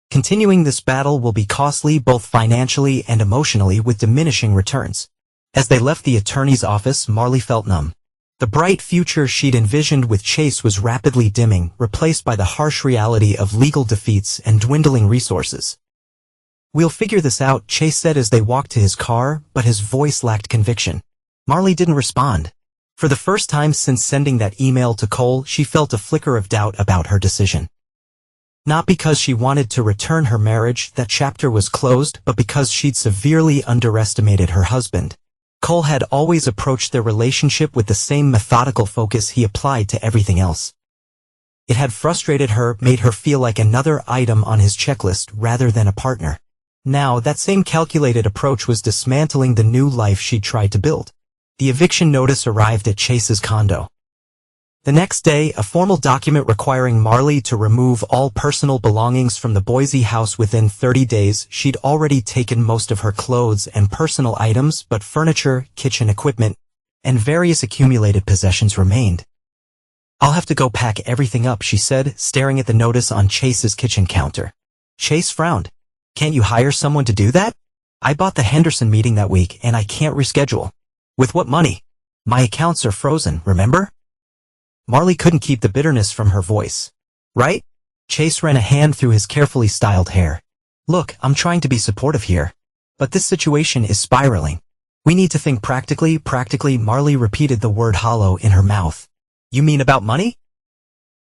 Continuing this battle will be costly both financially and emotionally, with diminishing returns. As they left the attorney's office, Marley felt numb. The bright future she'd envisioned with Chase was rapidly dimming, replaced by the harsh reality of legal defeats and dwindling resources. We'll figure this out, Chase said as they walked to his car, but his voice lacked conviction. Marley didn't respond. For the first time since sending that email to Cole, she felt a flicker of doubt about her decision. Not because she wanted to return her marriage, that chapter was closed, but because she'd severely underestimated her husband. Cole had always approached their relationship with the same methodical focus he applied to everything else. It had frustrated her, made her feel like another item on his checklist rather than a partner. Now, that same calculated approach was dismantling the new life she'd tried to build. The eviction notice arrived at Chase's condo. The next day, a formal document requiring Marley to remove all personal belongings from the Boise house within 30 days. She'd already taken most of her clothes and personal items, but furniture, kitchen equipment, and various accumulated possessions remained. "I'll have to go pack everything up," she said, staring at the notice on Chase's kitchen counter. Chase frowned. "Can't you hire someone to do that? I bought the Henderson meeting that week, and I can't reschedule." "With what money? My accounts are frozen, remember?" Marley couldn't keep the bitterness from her voice. "Right?" Chase ran a hand through his carefully styled hair. "Look, I'm trying to be supportive here. But this situation is spiraling. We need to think practically." Marley repeated the word hollow in her mouth. "You mean about money?"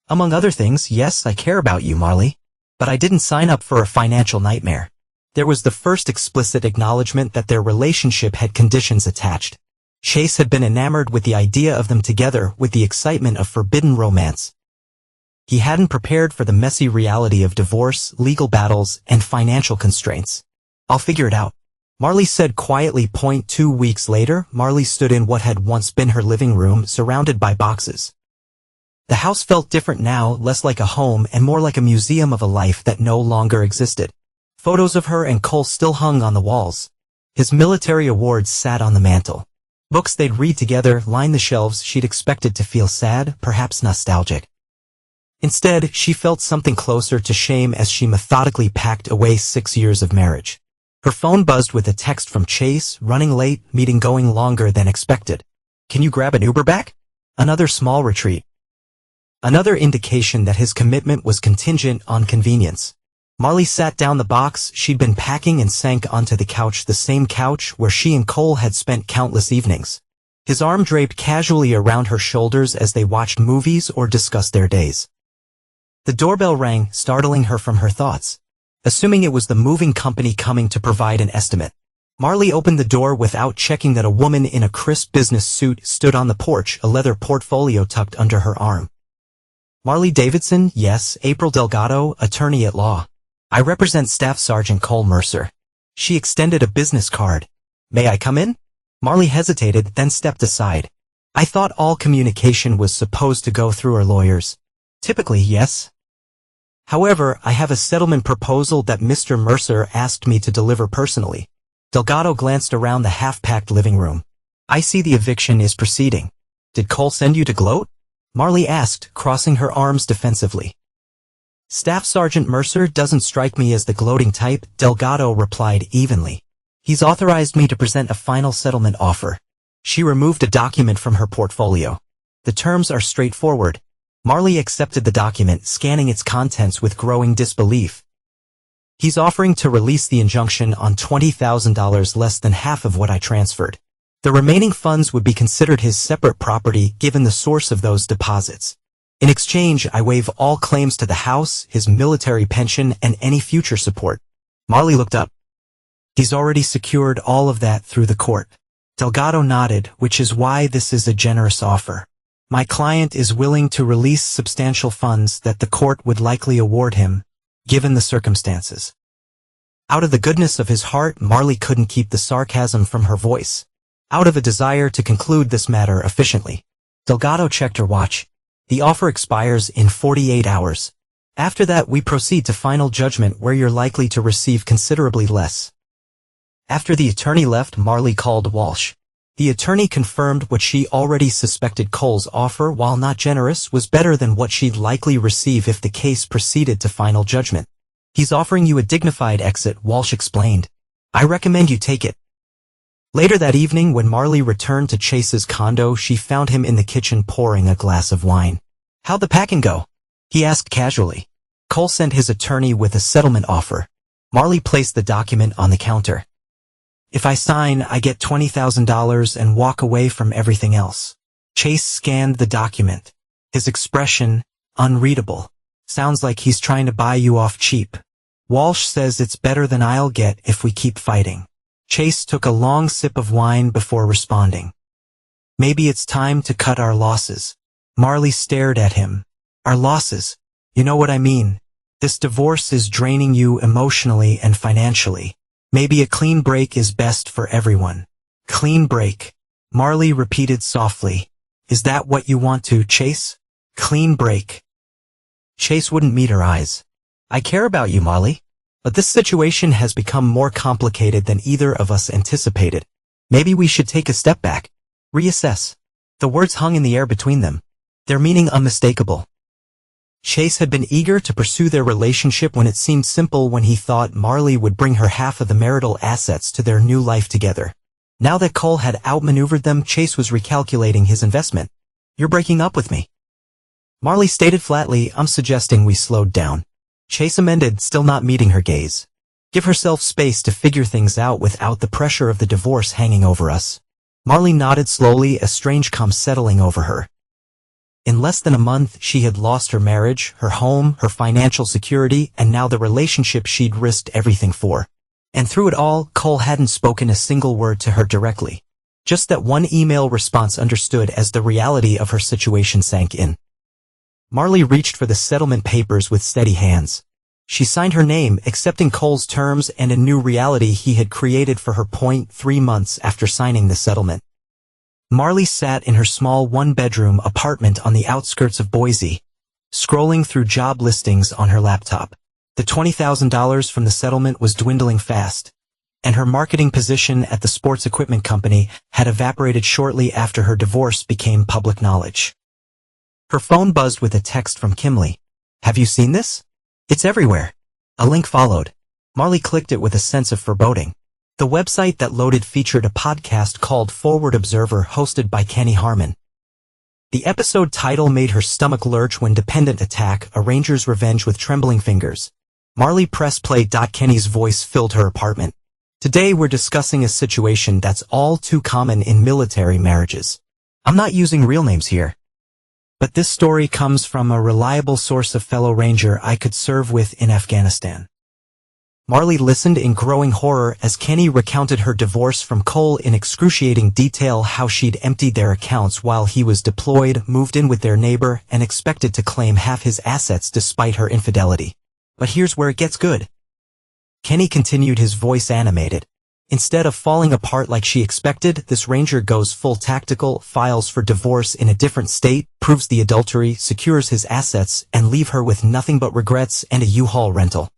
"Among other things, yes, I care about you, Marley. But I didn't sign up for a financial nightmare." There was the first explicit acknowledgement that their relationship had conditions attached. Chase had been enamored with the idea of them together, with the excitement of forbidden romance. He hadn't prepared for the messy reality of divorce, legal battles, and financial constraints. "I'll figure it out," Marley said quietly. 2 weeks later, Marley stood in what had once been her living room, surrounded by boxes. The house felt different now, less like a home and more like a museum of a life that no longer existed. Photos of her and Cole still hung on the walls. His military awards sat on the mantel. Books they'd read together lined the shelves. She'd expected to feel sad, perhaps nostalgic. Instead, she felt something closer to shame as she methodically packed away 6 years of marriage. Her phone buzzed with a text from Chase: "Running late, meeting going longer than expected. Can you grab an Uber back?" Another small retreat. Another indication that his commitment was contingent on convenience. Marley sat down the box she'd been packing and sank onto the couch, the same couch where she and Cole had spent countless evenings. His arm draped casually around her shoulders as they watched movies or discussed their days. The doorbell rang, startling her from her thoughts. Assuming it was the moving company coming to provide an estimate, Marley opened the door without checking that a woman in a crisp business suit stood on the porch, a leather portfolio tucked under her arm. "Marley Davidson?" "Yes, April Delgado, attorney at law. I represent Staff Sergeant Cole Mercer." She extended a business card. "May I come in?" Marley hesitated, then stepped aside. "I thought all communication was supposed to go through our lawyers." "Typically, yes. However, I have a settlement proposal that Mr. Mercer asked me to deliver personally." Delgado glanced around the half-packed living room. "I see the eviction is proceeding. Did Cole send you to gloat?" Marley asked, crossing her arms defensively. "Staff Sergeant Mercer doesn't strike me as the gloating type," Delgado replied evenly. "He's authorized me to present a final settlement offer." She removed a document from her portfolio. "The terms are straightforward." Marley accepted the document, scanning its contents with growing disbelief. "He's offering to release the injunction on $20,000, less than half of what I transferred. The remaining funds would be considered his separate property, given the source of those deposits. In exchange, I waive all claims to the house, his military pension, and any future support." Marley looked up. "He's already secured all of that through the court." Delgado nodded, "Which is why this is a generous offer. My client is willing to release substantial funds that the court would likely award him, given the circumstances." Out of the goodness of his heart, Marley couldn't keep the sarcasm from her voice. Out of a desire to conclude this matter efficiently, Delgado checked her watch. "The offer expires in 48 hours. After that, we proceed to final judgment, where you're likely to receive considerably less." After the attorney left, Marley called Walsh. The attorney confirmed what she already suspected: Cole's offer, while not generous, was better than what she'd likely receive if the case proceeded to final judgment. "He's offering you a dignified exit," Walsh explained. "I recommend you take it." Later that evening, when Marley returned to Chase's condo, she found him in the kitchen pouring a glass of wine. "How'd the packing go?" he asked casually. Cole sent his attorney with a settlement offer. Marley placed the document on the counter. "If I sign, I get $20,000 and walk away from everything else." Chase scanned the document, his expression unreadable. Sounds like he's trying to buy you off cheap. Walsh says it's better than I'll get if we keep fighting. Chase took a long sip of wine before responding. Maybe it's time to cut our losses. Marley stared at him. Our losses? You know what I mean. This divorce is draining you emotionally and financially. Maybe a clean break is best for everyone. Clean break. Marley repeated softly. Is that what you want to, Chase? Clean break. Chase wouldn't meet her eyes. I care about you, Marley. But this situation has become more complicated than either of us anticipated. Maybe we should take a step back. Reassess. The words hung in the air between them, their meaning unmistakable. Chase had been eager to pursue their relationship when it seemed simple when he thought Marley would bring her half of the marital assets to their new life together. Now that Cole had outmaneuvered them, Chase was recalculating his investment. You're breaking up with me. Marley stated flatly, I'm suggesting we slowed down. Chase amended, still not meeting her gaze. Give herself space to figure things out without the pressure of the divorce hanging over us. Marley nodded slowly, a strange calm settling over her. In less than a month, she had lost her marriage, her home, her financial security, and now the relationship she'd risked everything for. And through it all, Cole hadn't spoken a single word to her directly. Just that one email response understood as the reality of her situation sank in. Marley reached for the settlement papers with steady hands. She signed her name, accepting Cole's terms and a new reality he had created for her. 3 months after signing the settlement, Marley sat in her small one-bedroom apartment on the outskirts of Boise, scrolling through job listings on her laptop. The $20,000 from the settlement was dwindling fast, and her marketing position at the sports equipment company had evaporated shortly after her divorce became public knowledge. Her phone buzzed with a text from Kimley. Have you seen this? It's everywhere. A link followed. Marley clicked it with a sense of foreboding. The website that loaded featured a podcast called Forward Observer, hosted by Kenny Harmon. The episode title made her stomach lurch when Dependent Attack, A Ranger's Revenge with trembling fingers. Marley pressed play. Kenny's voice filled her apartment. Today we're discussing a situation that's all too common in military marriages. I'm not using real names here. But this story comes from a reliable source, of fellow Ranger I could serve with in Afghanistan. Marley listened in growing horror as Kenny recounted her divorce from Cole in excruciating detail, how she'd emptied their accounts while he was deployed, moved in with their neighbor, and expected to claim half his assets despite her infidelity. But here's where it gets good. Kenny continued, his voice animated. Instead of falling apart like she expected, this Ranger goes full tactical, files for divorce in a different state, proves the adultery, secures his assets, and leave her with nothing but regrets and a U-Haul rental.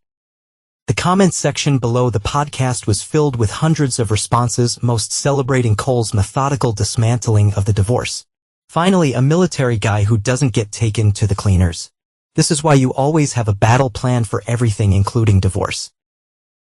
The comment section below the podcast was filled with hundreds of responses, most celebrating Cole's methodical dismantling of the divorce. Finally, a military guy who doesn't get taken to the cleaners. This is why you always have a battle plan for everything, including divorce.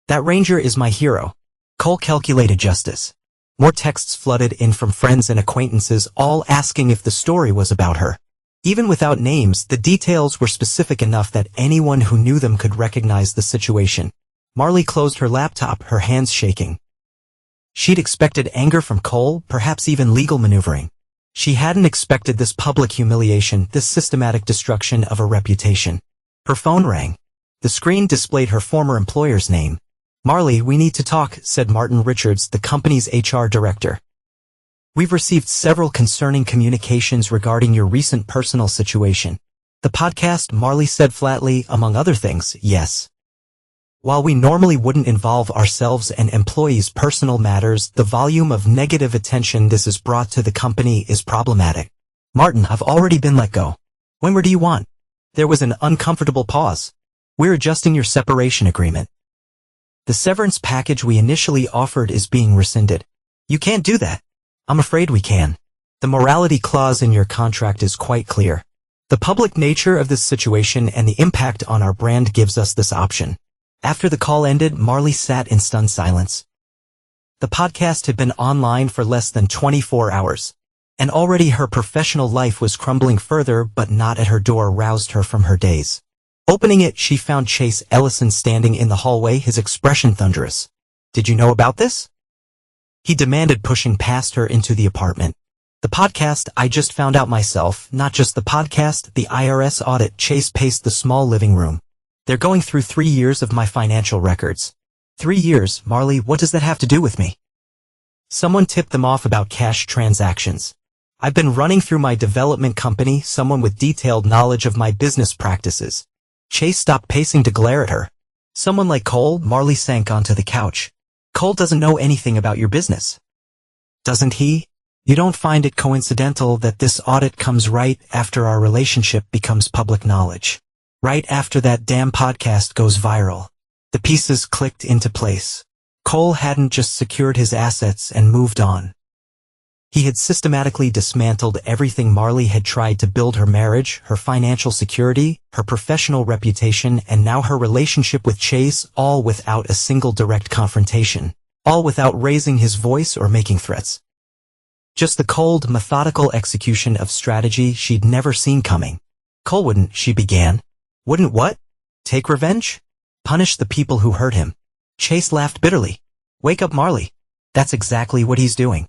That Ranger is my hero. Cole calculated justice. More texts flooded in from friends and acquaintances, all asking if the story was about her. Even without names, the details were specific enough that anyone who knew them could recognize the situation. Marley closed her laptop, her hands shaking. She'd expected anger from Cole, perhaps even legal maneuvering. She hadn't expected this public humiliation, this systematic destruction of her reputation. Her phone rang. The screen displayed her former employer's name. Marley, we need to talk, said Martin Richards, the company's HR director. We've received several concerning communications regarding your recent personal situation. The podcast, Marley said flatly, among other things, yes. While we normally wouldn't involve ourselves and employees' personal matters, the volume of negative attention this has brought to the company is problematic. Martin, I've already been let go. When do you want? There was an uncomfortable pause. We're adjusting your separation agreement. The severance package we initially offered is being rescinded. You can't do that. I'm afraid we can. The morality clause in your contract is quite clear. The public nature of this situation and the impact on our brand gives us this option. After the call ended, Marley sat in stunned silence. The podcast had been online for less than 24 hours. And already her professional life was crumbling. Further, but not at her door, roused her from her daze. Opening it, she found Chase Ellison standing in the hallway, his expression thunderous. Did you know about this? He demanded, pushing past her into the apartment. The podcast I just found out myself, not just the podcast, the IRS audit. Chase paced the small living room. They're going through 3 years of my financial records. 3 years, Marley, what does that have to do with me? Someone tipped them off about cash transactions. I've been running through my development company, someone with detailed knowledge of my business practices. Chase stopped pacing to glare at her. Someone like Cole? Marley sank onto the couch. Cole doesn't know anything about your business. Doesn't he? You don't find it coincidental that this audit comes right after our relationship becomes public knowledge. Right after that damn podcast goes viral. The pieces clicked into place. Cole hadn't just secured his assets and moved on. He had systematically dismantled everything Marley had tried to build: her marriage, her financial security, her professional reputation, and now her relationship with Chase, all without a single direct confrontation. All without raising his voice or making threats. Just the cold, methodical execution of strategy she'd never seen coming. Cole wouldn't, she began. Wouldn't what? Take revenge? Punish the people who hurt him. Chase laughed bitterly. Wake up, Marley. That's exactly what he's doing.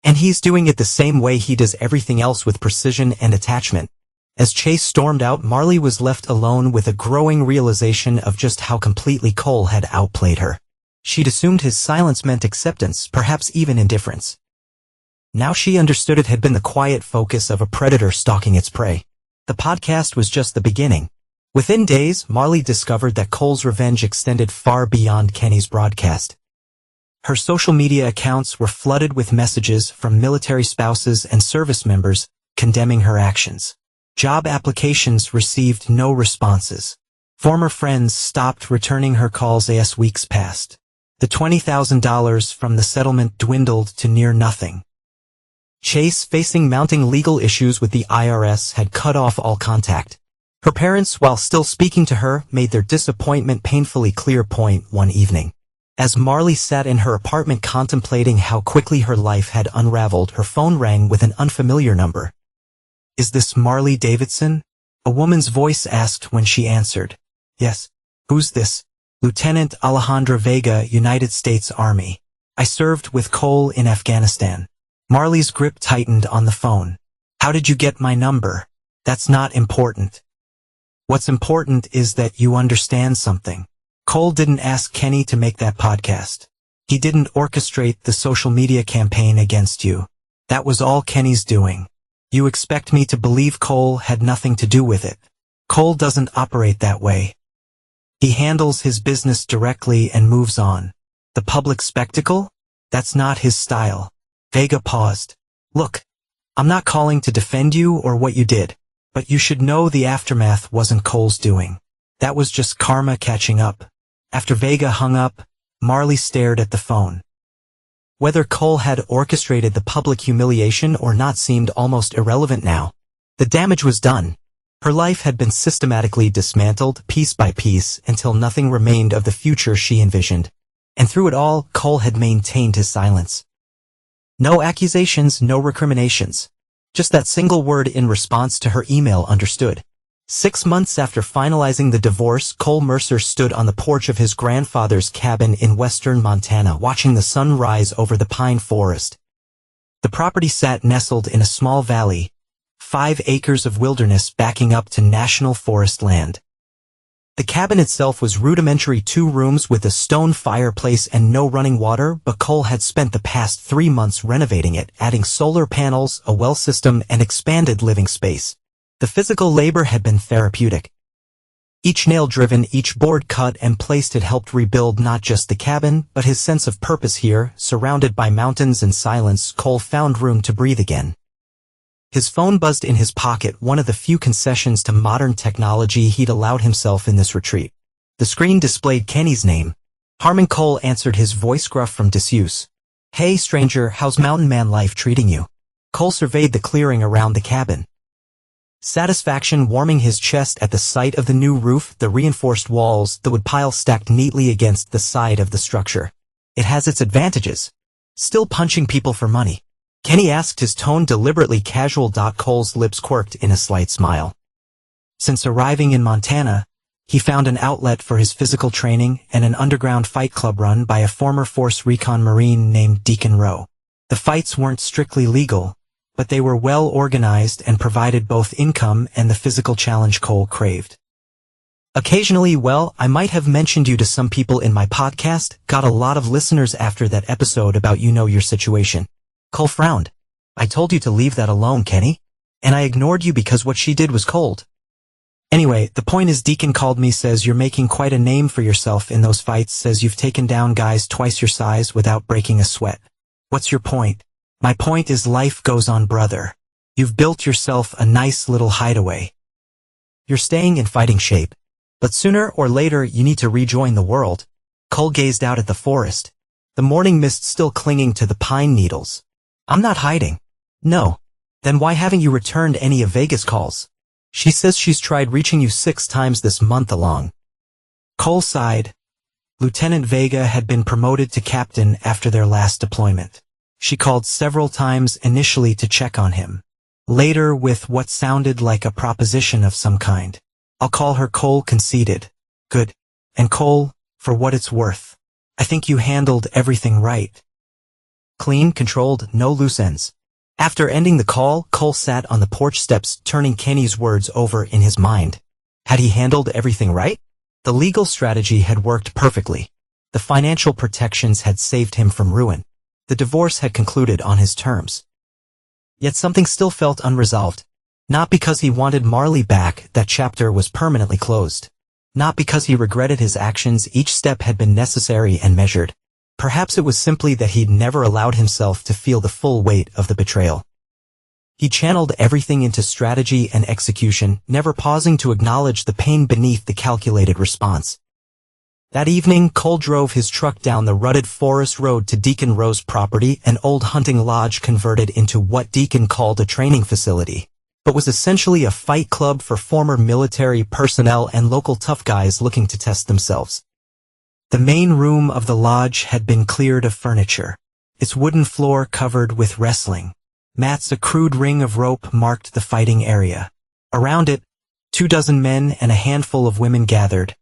And he's doing it the same way he does everything else, with precision and attachment. As Chase stormed out, Marley was left alone with a growing realization of just how completely Cole had outplayed her. She'd assumed his silence meant acceptance, perhaps even indifference. Now she understood it had been the quiet focus of a predator stalking its prey. The podcast was just the beginning. Within days, Marley discovered that Cole's revenge extended far beyond Kenny's broadcast. Her social media accounts were flooded with messages from military spouses and service members condemning her actions. Job applications received no responses. Former friends stopped returning her calls as weeks passed. The $20,000 from the settlement dwindled to near nothing. Chase, facing mounting legal issues with the IRS, had cut off all contact. Her parents, while still speaking to her, made their disappointment painfully clear. One evening, as Marley sat in her apartment contemplating how quickly her life had unraveled, her phone rang with an unfamiliar number. Is this Marley Davidson? A woman's voice asked when she answered. Yes. Who's this? Lieutenant Alejandra Vega, United States Army. I served with Cole in Afghanistan. Marley's grip tightened on the phone. How did you get my number? That's not important. What's important is that you understand something. Cole didn't ask Kenny to make that podcast. He didn't orchestrate the social media campaign against you. That was all Kenny's doing. You expect me to believe Cole had nothing to do with it. Cole doesn't operate that way. He handles his business directly and moves on. The public spectacle? That's not his style. Vega paused. Look, I'm not calling to defend you or what you did, but you should know the aftermath wasn't Cole's doing. That was just karma catching up. After Vega hung up, Marley stared at the phone. Whether Cole had orchestrated the public humiliation or not seemed almost irrelevant now. The damage was done. Her life had been systematically dismantled, piece by piece, until nothing remained of the future she envisioned. And through it all, Cole had maintained his silence. No accusations, no recriminations. Just that single word in response to her email: understood. 6 months after finalizing the divorce, Cole Mercer stood on the porch of his grandfather's cabin in western Montana, watching the sun rise over the pine forest. The property sat nestled in a small valley, 5 acres of wilderness backing up to national forest land. The cabin itself was rudimentary: 2 rooms with a stone fireplace and no running water, but Cole had spent the past 3 months renovating it, adding solar panels, a well system, and expanded living space. The physical labor had been therapeutic. Each nail driven, each board cut and placed had helped rebuild not just the cabin, but his sense of purpose here. Surrounded by mountains and silence, Cole found room to breathe again. His phone buzzed in his pocket, one of the few concessions to modern technology he'd allowed himself in this retreat. The screen displayed Kenny's name. Harmon Cole answered, his voice gruff from disuse. Hey stranger, how's mountain man life treating you? Cole surveyed the clearing around the cabin. Satisfaction warming his chest at the sight of the new roof, the reinforced walls, the wood pile stacked neatly against the side of the structure. It has its advantages. Still punching people for money? Kenny asked, his tone deliberately casual. Cole's lips quirked in a slight smile. Since arriving in Montana, he found an outlet for his physical training and an underground fight club run by a former Force Recon Marine named Deacon Rowe. The fights weren't strictly legal, but they were well organized and provided both income and the physical challenge Cole craved. Occasionally, well, I might have mentioned you to some people in my podcast, got a lot of listeners after that episode about you know your situation. Cole frowned. I told you to leave that alone, Kenny. And I ignored you because what she did was cold. Anyway, the point is Deacon called me, says you're making quite a name for yourself in those fights, says you've taken down guys twice your size without breaking a sweat. What's your point? My point is life goes on, brother. You've built yourself a nice little hideaway. You're staying in fighting shape. But sooner or later you need to rejoin the world. Cole gazed out at the forest, the morning mist still clinging to the pine needles. I'm not hiding. No. Then why haven't you returned any of Vega's calls? She says she's tried reaching you 6 times this month along. Cole sighed. Lieutenant Vega had been promoted to captain after their last deployment. She called several times initially to check on him. Later with what sounded like a proposition of some kind. I'll call her, Cole conceded. Good. And Cole, for what it's worth, I think you handled everything right. Clean, controlled, no loose ends. After ending the call, Cole sat on the porch steps, turning Kenny's words over in his mind. Had he handled everything right? The legal strategy had worked perfectly. The financial protections had saved him from ruin. The divorce had concluded on his terms. Yet something still felt unresolved. Not because he wanted Marley back, that chapter was permanently closed. Not because he regretted his actions, each step had been necessary and measured. Perhaps it was simply that he'd never allowed himself to feel the full weight of the betrayal. He channeled everything into strategy and execution, never pausing to acknowledge the pain beneath the calculated response. That evening, Cole drove his truck down the rutted forest road to Deacon Rowe's property, an old hunting lodge converted into what Deacon called a training facility, but was essentially a fight club for former military personnel and local tough guys looking to test themselves. The main room of the lodge had been cleared of furniture, its wooden floor covered with wrestling mats. A crude ring of rope marked the fighting area. Around it, 24 men and a handful of women gathered,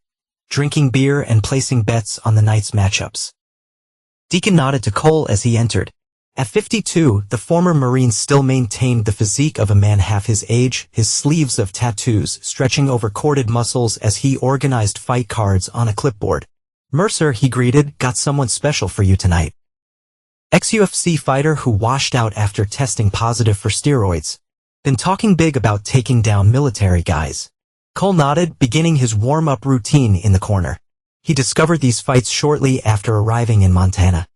drinking beer and placing bets on the night's matchups. Deacon nodded to Cole as he entered. At 52, the former Marine still maintained the physique of a man half his age, his sleeves of tattoos stretching over corded muscles as he organized fight cards on a clipboard. Mercer, he greeted, got someone special for you tonight. Ex-UFC fighter who washed out after testing positive for steroids. Been talking big about taking down military guys. Cole nodded, beginning his warm-up routine in the corner. He discovered these fights shortly after arriving in Montana,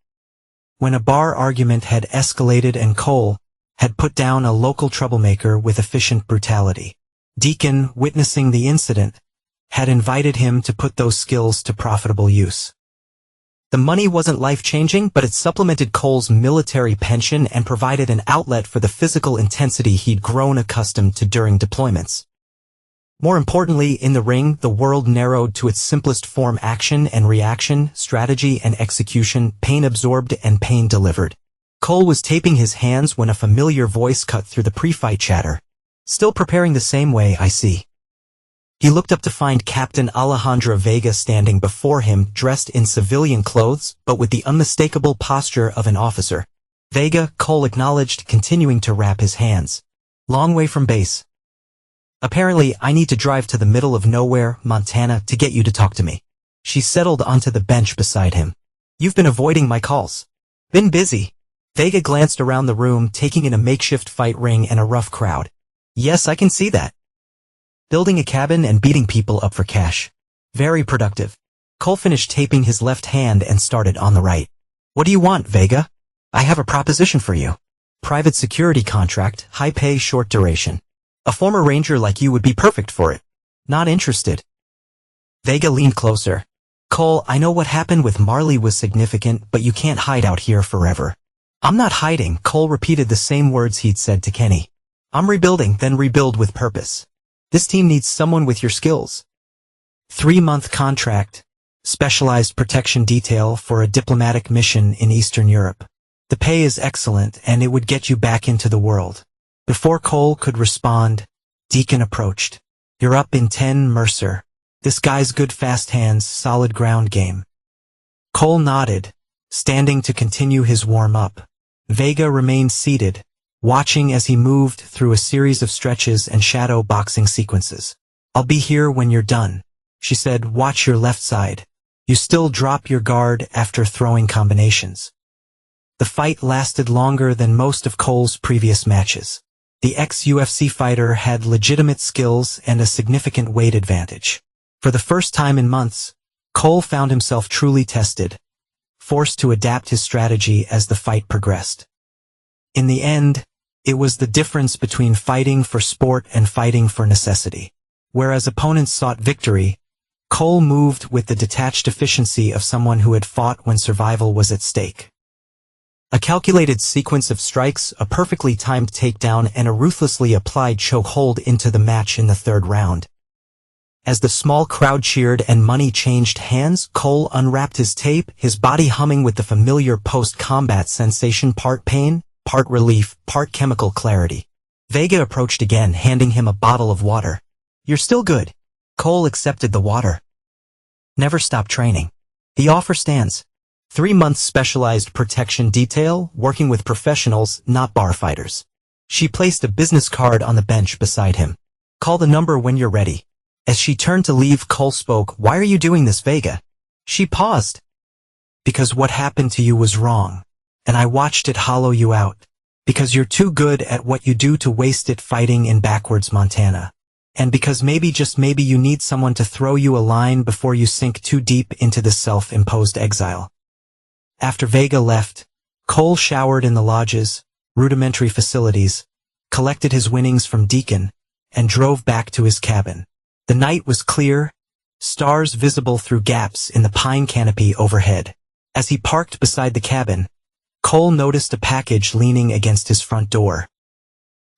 when a bar argument had escalated and Cole had put down a local troublemaker with efficient brutality. Deacon, witnessing the incident, had invited him to put those skills to profitable use. The money wasn't life-changing, but it supplemented Cole's military pension and provided an outlet for the physical intensity he'd grown accustomed to during deployments. More importantly, in the ring, the world narrowed to its simplest form: action and reaction, strategy and execution, pain absorbed and pain delivered. Cole was taping his hands when a familiar voice cut through the pre-fight chatter. Still preparing the same way, I see. He looked up to find Captain Alejandro Vega standing before him, dressed in civilian clothes, but with the unmistakable posture of an officer. Vega, Cole acknowledged, continuing to wrap his hands. Long way from base. Apparently, I need to drive to the middle of nowhere, Montana, to get you to talk to me. She settled onto the bench beside him. You've been avoiding my calls. Been busy. Vega glanced around the room, taking in a makeshift fight ring and a rough crowd. Yes, I can see that. Building a cabin and beating people up for cash. Very productive. Cole finished taping his left hand and started on the right. What do you want, Vega? I have a proposition for you. Private security contract, high pay, short duration. A former ranger like you would be perfect for it. Not interested. Vega leaned closer. Cole, I know what happened with Marley was significant, but you can't hide out here forever. I'm not hiding, Cole repeated the same words he'd said to Kenny. I'm rebuilding, then rebuild with purpose. This team needs someone with your skills. 3-month contract. Specialized protection detail for a diplomatic mission in Eastern Europe. The pay is excellent and it would get you back into the world. Before Cole could respond, Deacon approached. You're up in 10, Mercer. This guy's good fast hands, solid ground game. Cole nodded, standing to continue his warm-up. Vega remained seated, watching as he moved through a series of stretches and shadow boxing sequences. "I'll be here when you're done," she said. "Watch your left side. You still drop your guard after throwing combinations." The fight lasted longer than most of Cole's previous matches. The ex-UFC fighter had legitimate skills and a significant weight advantage. For the first time in months, Cole found himself truly tested, forced to adapt his strategy as the fight progressed. In the end, it was the difference between fighting for sport and fighting for necessity. Whereas opponents sought victory, Cole moved with the detached efficiency of someone who had fought when survival was at stake. A calculated sequence of strikes, a perfectly timed takedown, and a ruthlessly applied chokehold into the match in the third round. As the small crowd cheered and money changed hands, Cole unwrapped his tape, his body humming with the familiar post-combat sensation, part pain, part relief, part chemical clarity. Vega approached again, handing him a bottle of water. "You're still good." Cole accepted the water. "Never stop training. The offer stands. 3 months specialized protection detail, working with professionals, not bar fighters." She placed a business card on the bench beside him. "Call the number when you're ready." As she turned to leave, Cole spoke. "Why are you doing this, Vega?" She paused. "Because what happened to you was wrong, and I watched it hollow you out. Because you're too good at what you do to waste it fighting in backwards Montana. And because maybe, just maybe, you need someone to throw you a line before you sink too deep into the self-imposed exile." After Vega left, Cole showered in the lodge's rudimentary facilities, collected his winnings from Deacon, and drove back to his cabin. The night was clear, stars visible through gaps in the pine canopy overhead. As he parked beside the cabin, Cole noticed a package leaning against his front door.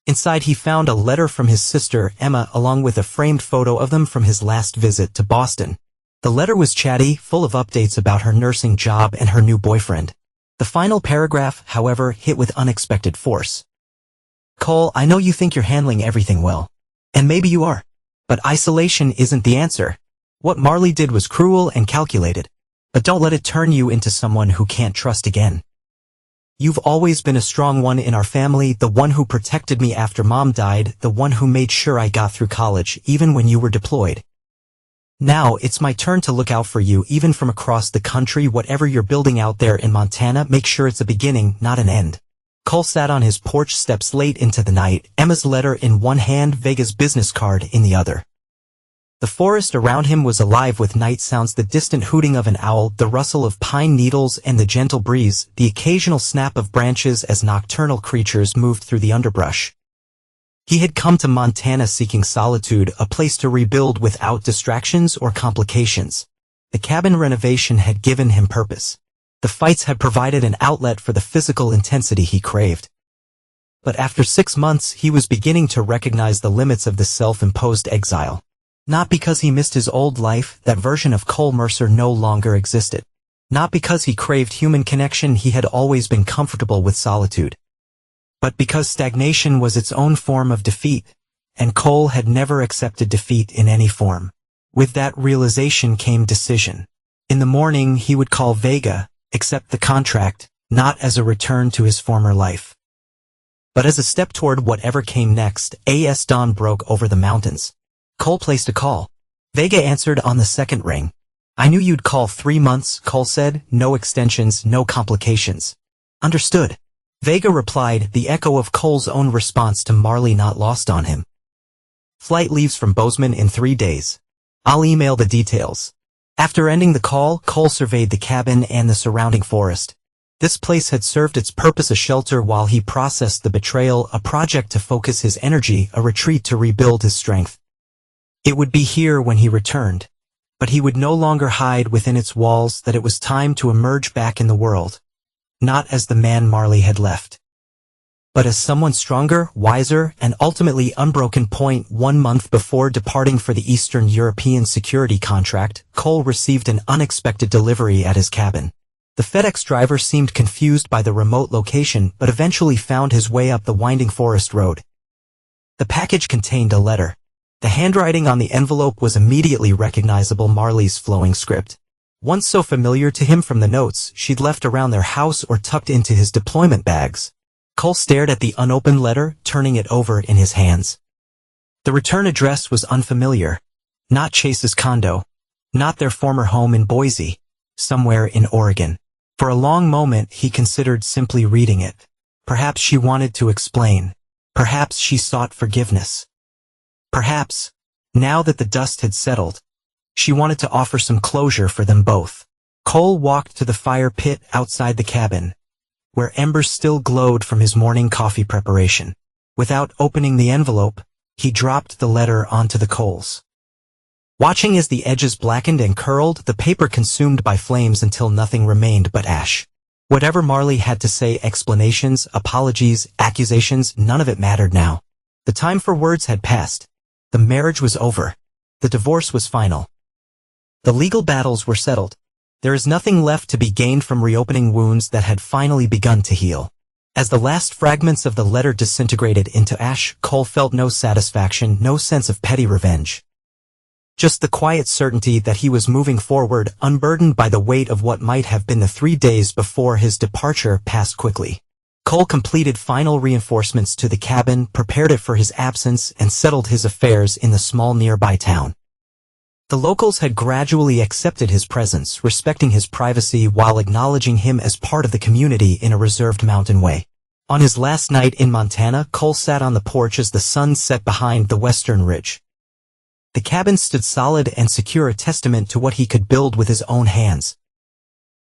Inside he found a letter from his sister, Emma, along with a framed photo of them from his last visit to Boston. The letter was chatty, full of updates about her nursing job and her new boyfriend. The final paragraph, however, hit with unexpected force. "Cole, I know you think you're handling everything well. And maybe you are. But isolation isn't the answer. What Marley did was cruel and calculated. But don't let it turn you into someone who can't trust again. You've always been a strong one in our family, the one who protected me after Mom died, the one who made sure I got through college, even when you were deployed. Now it's my turn to look out for you, even from across the country. Whatever you're building out there in Montana, make sure it's a beginning, not an end." Cole sat on his porch steps late into the night, Emma's letter in one hand, Vega's business card in the other. The forest around him was alive with night sounds, the distant hooting of an owl, the rustle of pine needles and the gentle breeze, the occasional snap of branches as nocturnal creatures moved through the underbrush. He had come to Montana seeking solitude, a place to rebuild without distractions or complications. The cabin renovation had given him purpose. The fights had provided an outlet for the physical intensity he craved. But after 6 months, he was beginning to recognize the limits of the self-imposed exile. Not because he missed his old life, that version of Cole Mercer no longer existed. Not because he craved human connection, he had always been comfortable with solitude. But because stagnation was its own form of defeat, and Cole had never accepted defeat in any form. With that realization came decision. In the morning he would call Vega, accept the contract, not as a return to his former life, but as a step toward whatever came next. As dawn broke over the mountains, Cole placed a call. Vega answered on the second ring. "I knew you'd call. 3 months, Cole said. No extensions, no complications." "Understood." Vega replied, the echo of Cole's own response to Marley not lost on him. "Flight leaves from Bozeman in 3 days. I'll email the details." After ending the call, Cole surveyed the cabin and the surrounding forest. This place had served its purpose, a shelter while he processed the betrayal, a project to focus his energy, a retreat to rebuild his strength. It would be here when he returned, but he would no longer hide within its walls, that it was time to emerge back in the world. Not as the man Marley had left, but as someone stronger, wiser, and ultimately unbroken. 1 month before departing for the Eastern European security contract, Cole received an unexpected delivery at his cabin. The FedEx driver seemed confused by the remote location, but eventually found his way up the winding forest road. The package contained a letter. The handwriting on the envelope was immediately recognizable, Marley's flowing script. Once so familiar to him from the notes she'd left around their house or tucked into his deployment bags. Cole stared at the unopened letter, turning it over in his hands. The return address was unfamiliar. Not Chase's condo. Not their former home in Boise. Somewhere in Oregon. For a long moment he considered simply reading it. Perhaps she wanted to explain. Perhaps she sought forgiveness. Perhaps, now that the dust had settled, she wanted to offer some closure for them both. Cole walked to the fire pit outside the cabin, where embers still glowed from his morning coffee preparation. Without opening the envelope, he dropped the letter onto the coals. Watching as the edges blackened and curled, the paper consumed by flames until nothing remained but ash. Whatever Marley had to say, explanations, apologies, accusations, none of it mattered now. The time for words had passed. The marriage was over. The divorce was final. The legal battles were settled. There is nothing left to be gained from reopening wounds that had finally begun to heal. As the last fragments of the letter disintegrated into ash, Cole felt no satisfaction, no sense of petty revenge. Just the quiet certainty that he was moving forward, unburdened by the weight of what might have been the 3 days before his departure passed quickly. Cole completed final reinforcements to the cabin, prepared it for his absence, and settled his affairs in the small nearby town. The locals had gradually accepted his presence, respecting his privacy while acknowledging him as part of the community in a reserved mountain way. On his last night in Montana, Cole sat on the porch as the sun set behind the western ridge. The cabin stood solid and secure, a testament to what he could build with his own hands.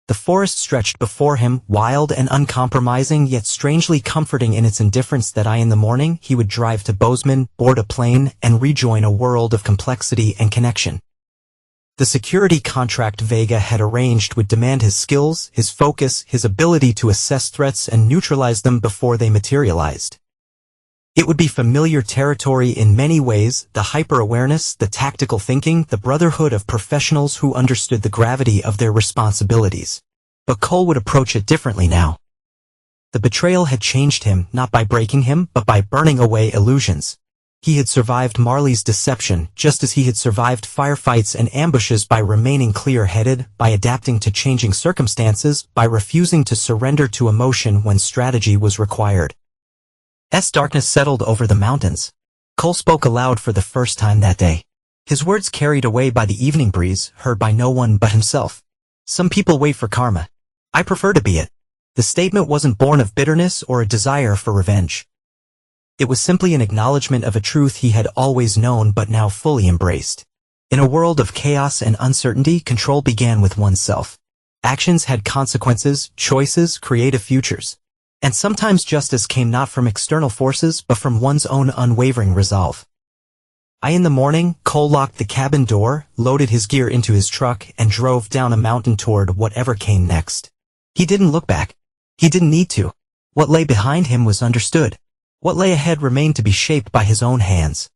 The forest stretched before him, wild and uncompromising, yet strangely comforting in its indifference. That in the morning he would drive to Bozeman, board a plane, and rejoin a world of complexity and connection. The security contract Vega had arranged would demand his skills, his focus, his ability to assess threats and neutralize them before they materialized. It would be familiar territory in many ways, the hyper-awareness, the tactical thinking, the brotherhood of professionals who understood the gravity of their responsibilities. But Cole would approach it differently now. The betrayal had changed him, not by breaking him, but by burning away illusions. He had survived Marley's deception, just as he had survived firefights and ambushes, by remaining clear-headed, by adapting to changing circumstances, by refusing to surrender to emotion when strategy was required. As darkness settled over the mountains, Cole spoke aloud for the first time that day. His words carried away by the evening breeze, heard by no one but himself. Some people wait for karma. I prefer to be it. The statement wasn't born of bitterness or a desire for revenge. It was simply an acknowledgement of a truth he had always known but now fully embraced. In a world of chaos and uncertainty, control began with oneself. Actions had consequences, choices, creative futures. And sometimes justice came not from external forces but from one's own unwavering resolve. In the morning, Cole locked the cabin door, loaded his gear into his truck, and drove down a mountain toward whatever came next. He didn't look back. He didn't need to. What lay behind him was understood. What lay ahead remained to be shaped by his own hands.